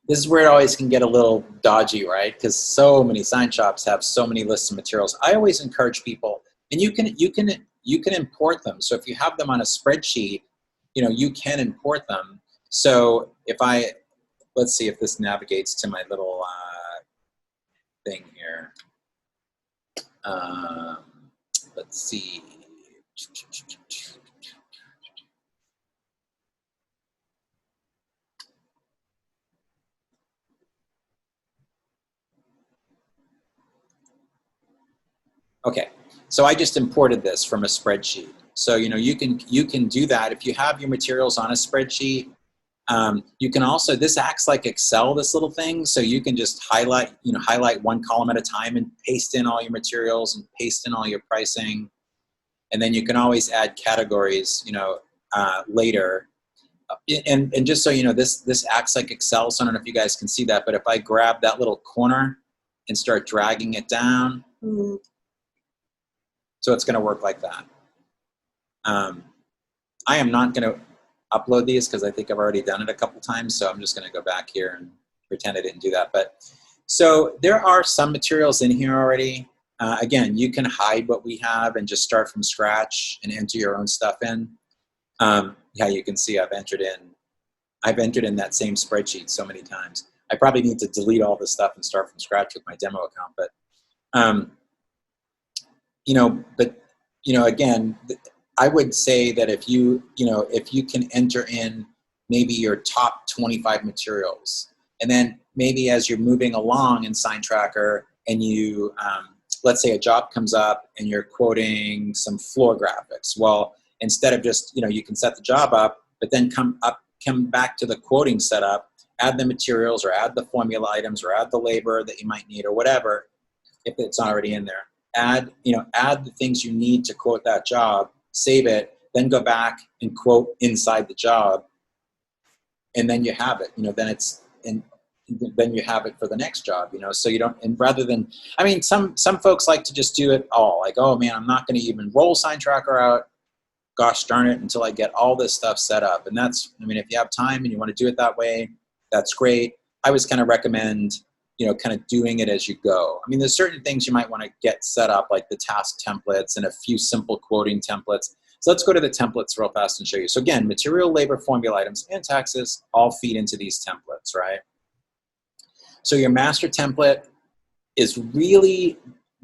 this is where it always can get a little dodgy, right? Because so many sign shops have so many lists of materials. I always encourage people, and you can import them. So if you have them on a spreadsheet, you can import them. So let's see if this navigates to my little thing here. Let's see. Okay, so I just imported this from a spreadsheet. So you can do that if you have your materials on a spreadsheet. You can also, this acts like Excel, this little thing, so you can just highlight one column at a time and paste in all your materials and paste in all your pricing. And then you can always add categories, later. And just so you know, this acts like Excel, so I don't know if you guys can see that, but if I grab that little corner and start dragging it down, so it's going to work like that. I am not going to upload these because I think I've already done it a couple times, so I'm just going to go back here and pretend I didn't do that. But so there are some materials in here already. Again, you can hide what we have and just start from scratch and enter your own stuff in. Yeah, you can see I've entered in that same spreadsheet so many times. I probably need to delete all this stuff and start from scratch with my demo account. But again, I would say that if you can enter in maybe your top 25 materials, and then maybe as you're moving along in SignTracker and you, let's say a job comes up and you're quoting some floor graphics. Well, instead of just, you can set the job up, but then come back to the quoting setup, add the materials or add the formula items or add the labor that you might need or whatever, if it's already in there. Add the things you need to quote that job, save it, then go back and quote inside the job, and then you have it. Then you have it for the next job. So you don't. And rather than, some folks like to just do it all. Like, oh man, I'm not going to even roll SignTracker out. Gosh darn it, until I get all this stuff set up. And that's, if you have time and you want to do it that way, that's great. I always kind of recommend, kind of doing it as you go. There's certain things you might want to get set up, like the task templates and a few simple quoting templates. So let's go to the templates real fast and show you. So again, material, labor, formula items, and taxes all feed into these templates, right? So your master template is really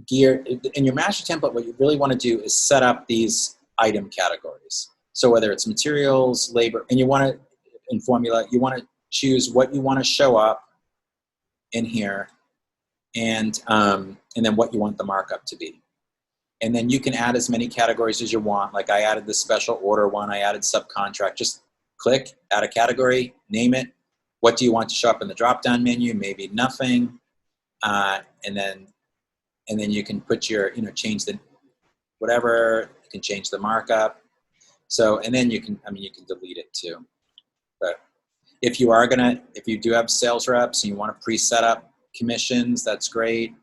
geared, in your master template, what you really want to do is set up these item categories. So whether it's materials, labor, and you want to, in formula, you want to choose what you want to show up in here, and then what you want the markup to be. And then you can add as many categories as you want. Like I added the special order one, I added subcontract. Just click, add a category, name it. What do you want to show up in the drop-down menu? Maybe nothing. And then you can put your, change the whatever. You can change the markup. So, and then you can, you can delete it too. But if you do have sales reps and you want to pre-set up commissions, that's great.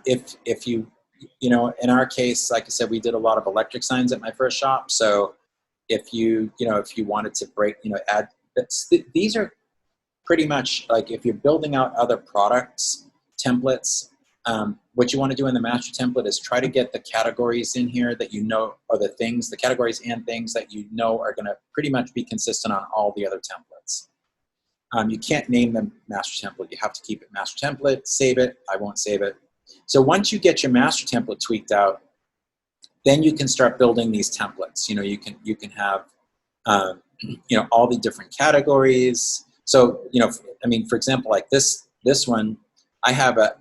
If you, in our case, like I said, we did a lot of electric signs at my first shop. So if you wanted to add, these are pretty much like if you're building out other products, templates, what you want to do in the master template is try to get the categories in here that or the categories and things that are going to pretty much be consistent on all the other templates. You can't name them master template. You have to keep it master template, save it. I won't save it. So once you get your master template tweaked out, then you can start building these templates. You can have all the different categories. So for example, like this one, we have a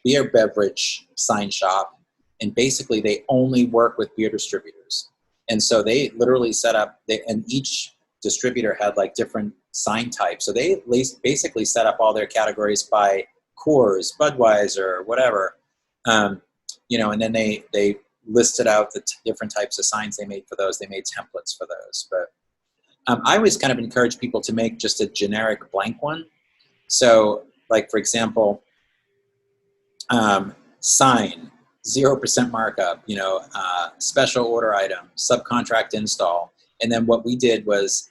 beer beverage sign shop, and basically they only work with beer distributors. And so they literally set up, and each distributor had like different sign types. So they basically set up all their categories by Coors, Budweiser, whatever, and then they listed out the different types of signs they made for those. They made templates for those. But I always kind of encourage people to make just a generic blank one. So like, for example, sign, 0% markup, special order item, subcontract install. And then what we did was,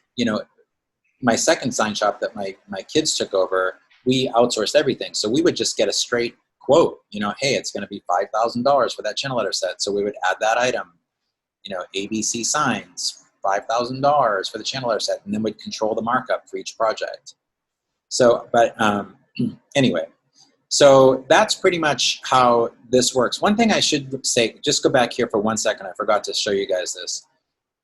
my second sign shop that my kids took over, we outsourced everything. So we would just get a straight quote, hey, it's going to be $5,000 for that channel letter set. So we would add that item, ABC signs, $5,000 for the channel letter set, and then we'd control the markup for each project. So, but anyway, so that's pretty much how this works. One thing I should say, just go back here for 1 second. I forgot to show you guys this.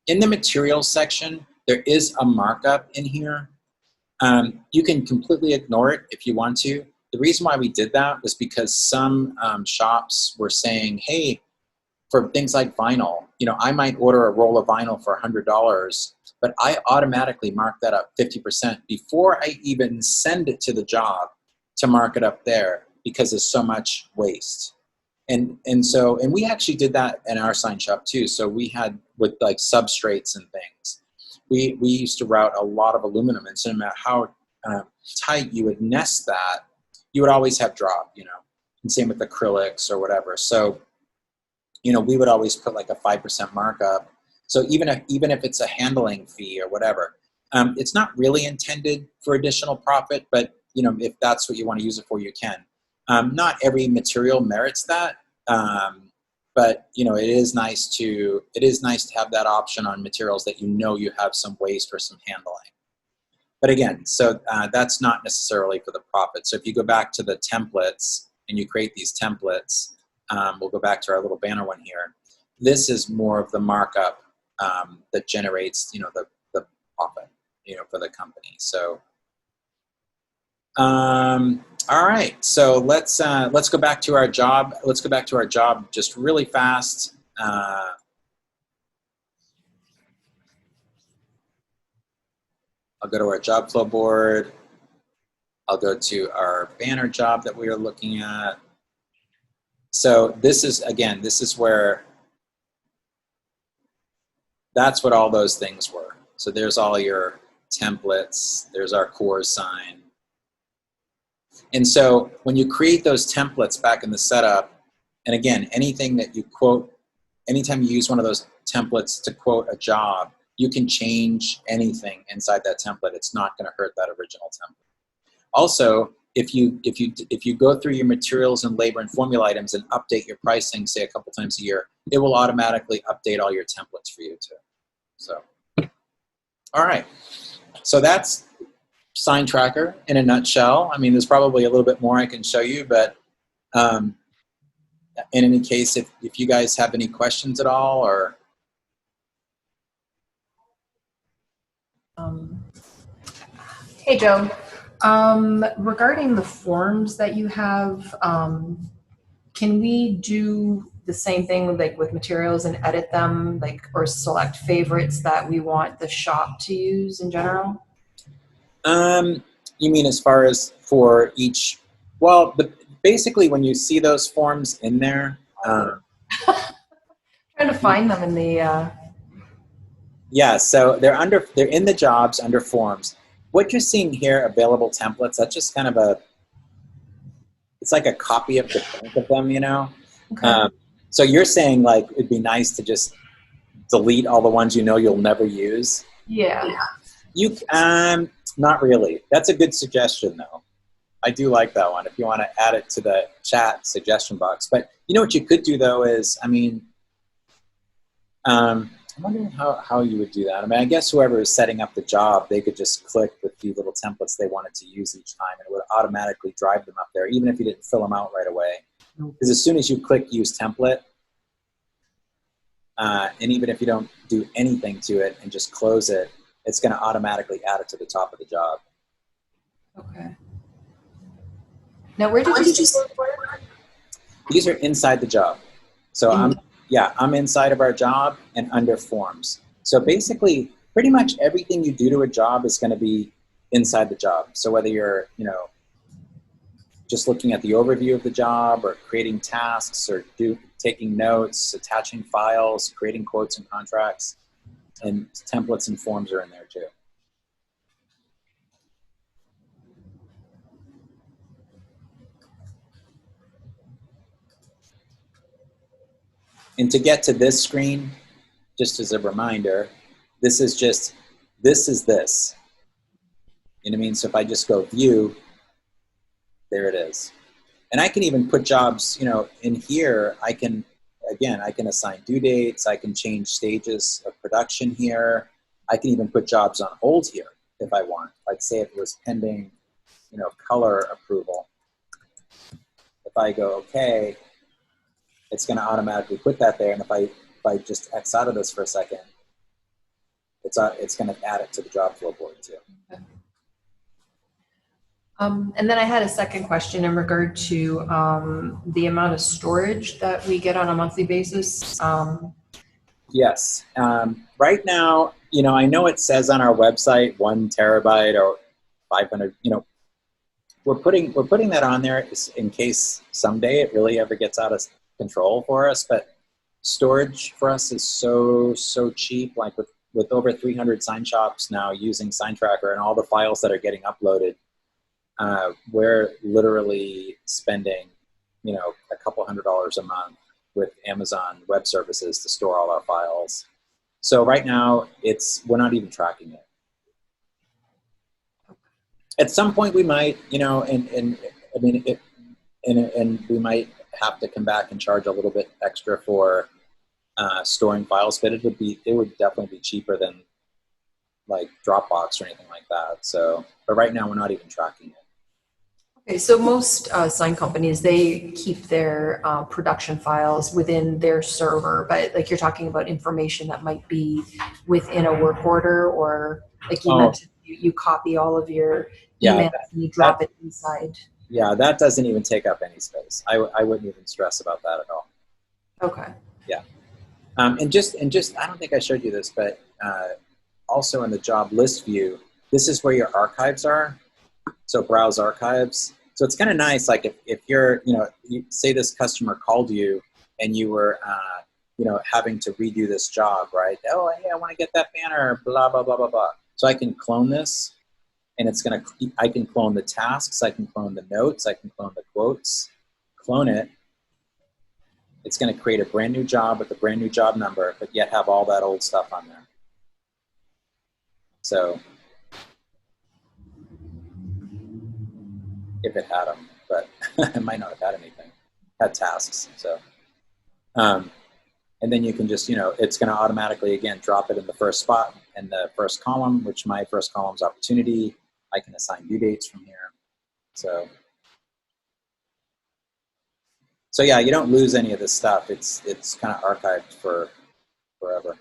In the materials section, there is a markup in here. You can completely ignore it if you want to. The reason why we did that was because some shops were saying, hey, for things like vinyl, I might order a roll of vinyl for $100, but I automatically mark that up 50% before I even send it to the job to mark it up there, because there's so much waste. And we actually did that in our sign shop too. So we had with like substrates and things, we used to route a lot of aluminum, and so no matter how tight you would nest that, you would always have drop, and same with acrylics or whatever. So, we would always put like a 5% markup. So even if it's a handling fee or whatever, it's not really intended for additional profit, but if that's what you want to use it for, you can. Not every material merits that, but it is nice to have that option on materials that you have some waste or some handling. But again, so that's not necessarily for the profit. So if you go back to the templates and you create these templates, we'll go back to our little banner one here. This is more of the markup that generates the profit for the company. So. All right, so let's go back to our job. Let's go back to our job just really fast. I'll go to our job flow board. I'll go to our banner job that we are looking at. So this is where, that's what all those things were. So there's all your templates. There's our core sign. And so when you create those templates back in the setup, and again, anything that you quote, anytime you use one of those templates to quote a job, you can change anything inside that template. It's not going to hurt that original template. Also, if you go through your materials and labor and formula items and update your pricing, say a couple times a year, it will automatically update all your templates for you too. So, all right. So that's SignTracker in a nutshell. I mean, there's probably a little bit more I can show you, but in any case, if you guys have any questions at all, or hey, Joe. Regarding the forms that you have, can we do the same thing like with materials and edit them, like, or select favorites that we want the shop to use in general? You mean as far as for each? Well, basically, when you see those forms in there, Trying to find them in the. yeah. So they're in the jobs under forms. What you're seeing here, available templates. That's just kind of it's like a copy of the bank of them, you know. Okay. So you're saying like it'd be nice to just delete all the ones you know you'll never use. Yeah. You not really. That's a good suggestion though. I do like that one if you want to add it to the chat suggestion box. But you know what you could do though is, I mean, I'm wondering how you would do that. I mean, I guess whoever is setting up the job, they could just click the few little templates they wanted to use each time, and it would automatically drive them up there, even if you didn't fill them out right away. Because as soon as you click Use Template, and even if you don't do anything to it and just close it, it's going to automatically add it to the top of the job. Okay. Now, where did you say? These are inside the job. So I'm inside of our job and under forms. So basically, pretty much everything you do to a job is going to be inside the job. So whether you're, you know, just looking at the overview of the job, or creating tasks, or taking notes, attaching files, creating quotes and contracts, and templates and forms are in there too. And to get to this screen, just as a reminder, this is this. You know what I mean? So if I just go view, there it is. And I can even put jobs, you know, in here. I can assign due dates. I can change stages of production here. I can even put jobs on hold here if I want. Like say if it was pending, you know, color approval. If I go okay, it's going to automatically put that there. And if I just X out of this for a second, it's going to add it to the job flow board too. Okay. And then I had a second question in regard to the amount of storage that we get on a monthly basis. Yes. Right now, you know, I know it says on our website 1 terabyte or 500. You know, we're putting that on there in case someday it really ever gets out of control for us. But storage for us is so cheap. Like with over 300 sign shops now using SignTracker and all the files that are getting uploaded. We're literally spending, you know, a couple $100 a month with Amazon Web Services to store all our files. So right now, we're not even tracking it. At some point, we might, you know, and I mean, and we might have to come back and charge a little bit extra for storing files, but it would definitely be cheaper than like Dropbox or anything like that. So, but right now, we're not even tracking it. Okay, so most sign companies, they keep their production files within their server, but like you're talking about information that might be within a work order, or like you mentioned, you copy all of your emails and you drop it inside. Yeah, that doesn't even take up any space. I wouldn't even stress about that at all. Okay. Yeah, and just I don't think I showed you this, but also in the job list view, this is where your archives are. So browse archives. So it's kind of nice, like if you're, you know, you say this customer called you and you were, you know, having to redo this job, right? Oh, hey, I want to get that banner, blah, blah, blah, blah, blah. So I can clone this, and I can clone the tasks, I can clone the notes, I can clone the quotes, clone it. It's going to create a brand new job with a brand new job number, but yet have all that old stuff on there. So if it had them, but it might not have had anything. Had tasks, so. And then you can just, it's going to automatically, again, drop it in the first spot in the first column, which my first column is opportunity. I can assign due dates from here. So yeah, you don't lose any of this stuff. It's kind of archived for forever.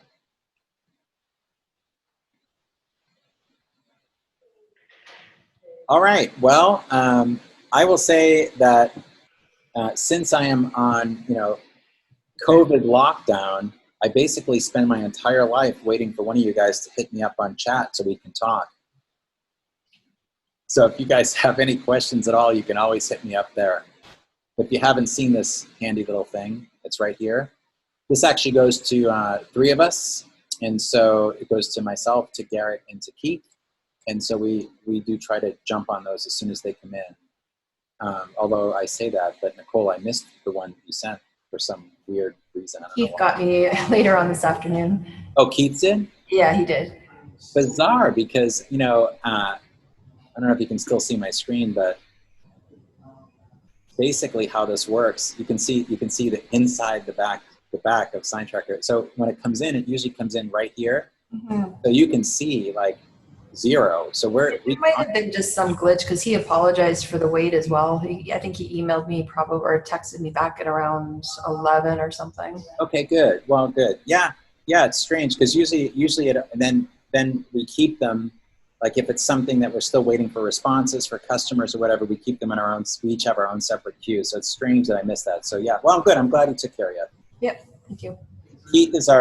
All right. Well, I will say that since I am on, COVID lockdown, I basically spend my entire life waiting for one of you guys to hit me up on chat so we can talk. So if you guys have any questions at all, you can always hit me up there. If you haven't seen this handy little thing, it's right here. This actually goes to 3 of us. And so it goes to myself, to Garrett, and to Keith. And so we do try to jump on those as soon as they come in. Although I say that, but Nicole, I missed the one you sent for some weird reason. I don't know Keith why. got me later on this afternoon. Oh, Keith did? Yeah, he did. Bizarre, because, I don't know if you can still see my screen, but basically how this works, you can see the inside, the back of SignTracker. So when it comes in, it usually comes in right here. Mm-hmm. So you can see like 0. So it might have been just some glitch, because he apologized for the wait as well. I think he emailed me or texted me back at around 11 or something. Okay, good. Well, good. Yeah, it's strange, because usually and then we keep them. Like if it's something that we're still waiting for responses for customers or whatever, we keep them in our own, we each have our own separate queues. So it's strange that I missed that. So yeah, well, good. I'm glad you took care of it. Yep, thank you. Keith is we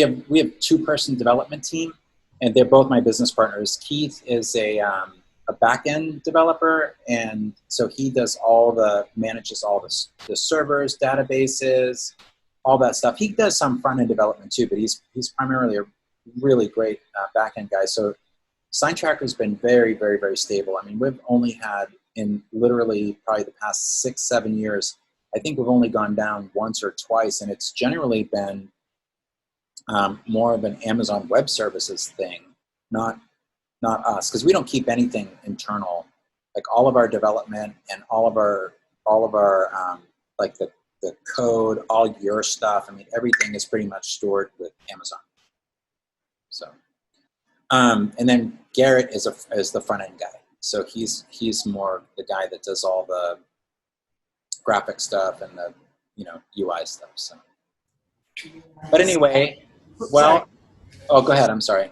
have 2-person development team, and they're both my business partners. Keith is a back-end developer, and so he does manages all the servers, databases, all that stuff. He does some front-end development too, but he's primarily a really great back-end guy. So SignTracker has been very, very, very stable. I mean, we've only had, in literally probably the past 6-7 years, I think we've only gone down once or twice, and it's generally been more of an Amazon Web Services thing, not us, because we don't keep anything internal. Like all of our development and all of our like the code, all your stuff. I mean, everything is pretty much stored with Amazon. So, and then Garrett is the front end guy. So he's more the guy that does all the graphic stuff and the UI stuff. So, but anyway, well, oh, go ahead. I'm sorry.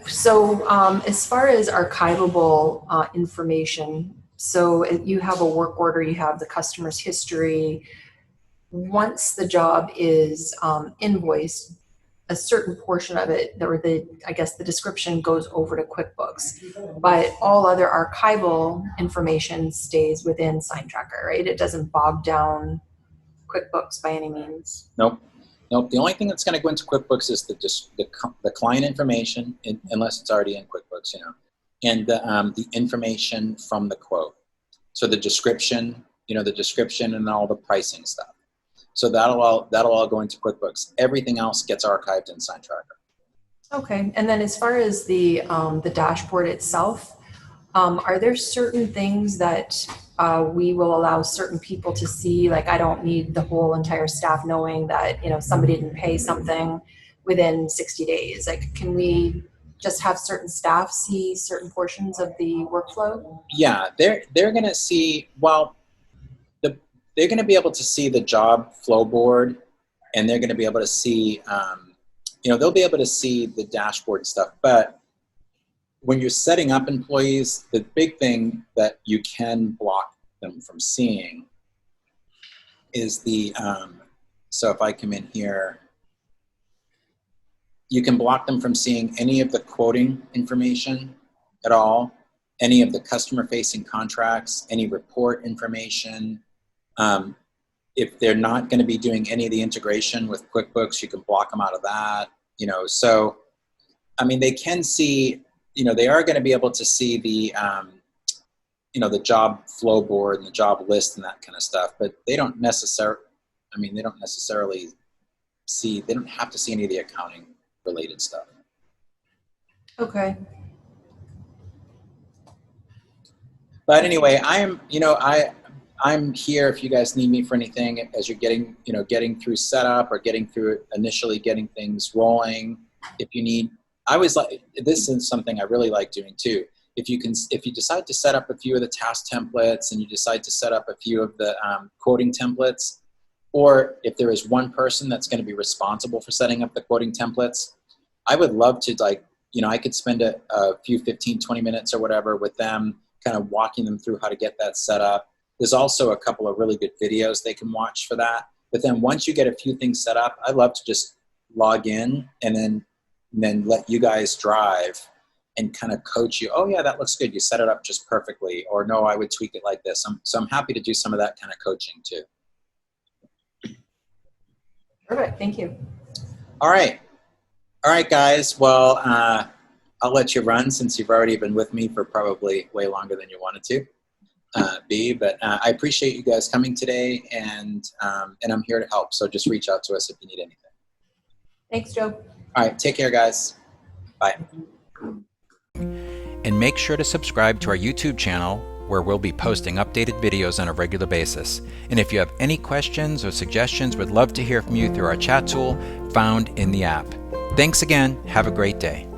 So as far as archivable information, so you have a work order, you have the customer's history. Once the job is invoiced, a certain portion of it, I guess the description goes over to QuickBooks, but all other archival information stays within SignTracker, right? It doesn't bog down QuickBooks by any means. Nope. The only thing that's going to go into QuickBooks is the client information, unless it's already in QuickBooks, and the information from the quote. So the description, and all the pricing stuff. So that'll all go into QuickBooks. Everything else gets archived in SignTracker. Okay, and then as far as the dashboard itself, are there certain things that we will allow certain people to see? Like, I don't need the whole entire staff knowing that somebody didn't pay something within 60 days. Like, can we just have certain staff see certain portions of the workflow? Yeah, they're going to see. Well, they're going to be able to see the job flow board, and they're going to be able to see, they'll be able to see the dashboard stuff. But when you're setting up employees, the big thing that you can block them from seeing is so if I come in here, you can block them from seeing any of the quoting information at all, any of the customer-facing contracts, any report information. If they're not going to be doing any of the integration with QuickBooks, you can block them out of that. So I mean, they can see. They are going to be able to see the, the job flow board and the job list and that kind of stuff, but they don't necessarily see, they don't have to see any of the accounting related stuff. Okay. But anyway, I'm here if you guys need me for anything as you're getting through setup or initially getting things rolling. If you need, this is something I really like doing too. If you decide to set up a few of the task templates and you decide to set up a few of the quoting templates, or if there is one person that's going to be responsible for setting up the quoting templates, I would love to, I could spend a few 15, 20 minutes or whatever with them, kind of walking them through how to get that set up. There's also a couple of really good videos they can watch for that. But then once you get a few things set up, I'd love to just log in and then let you guys drive and kind of coach you. Oh yeah, that looks good. You set it up just perfectly. Or no, I would tweak it like this. So I'm happy to do some of that kind of coaching too. Perfect, thank you. All right, guys. Well, I'll let you run since you've already been with me for probably way longer than you wanted to be. But I appreciate you guys coming today, and I'm here to help. So just reach out to us if you need anything. Thanks, Joe. All right, take care, guys. Bye. And make sure to subscribe to our YouTube channel, where we'll be posting updated videos on a regular basis. And if you have any questions or suggestions, we'd love to hear from you through our chat tool found in the app. Thanks again. Have a great day.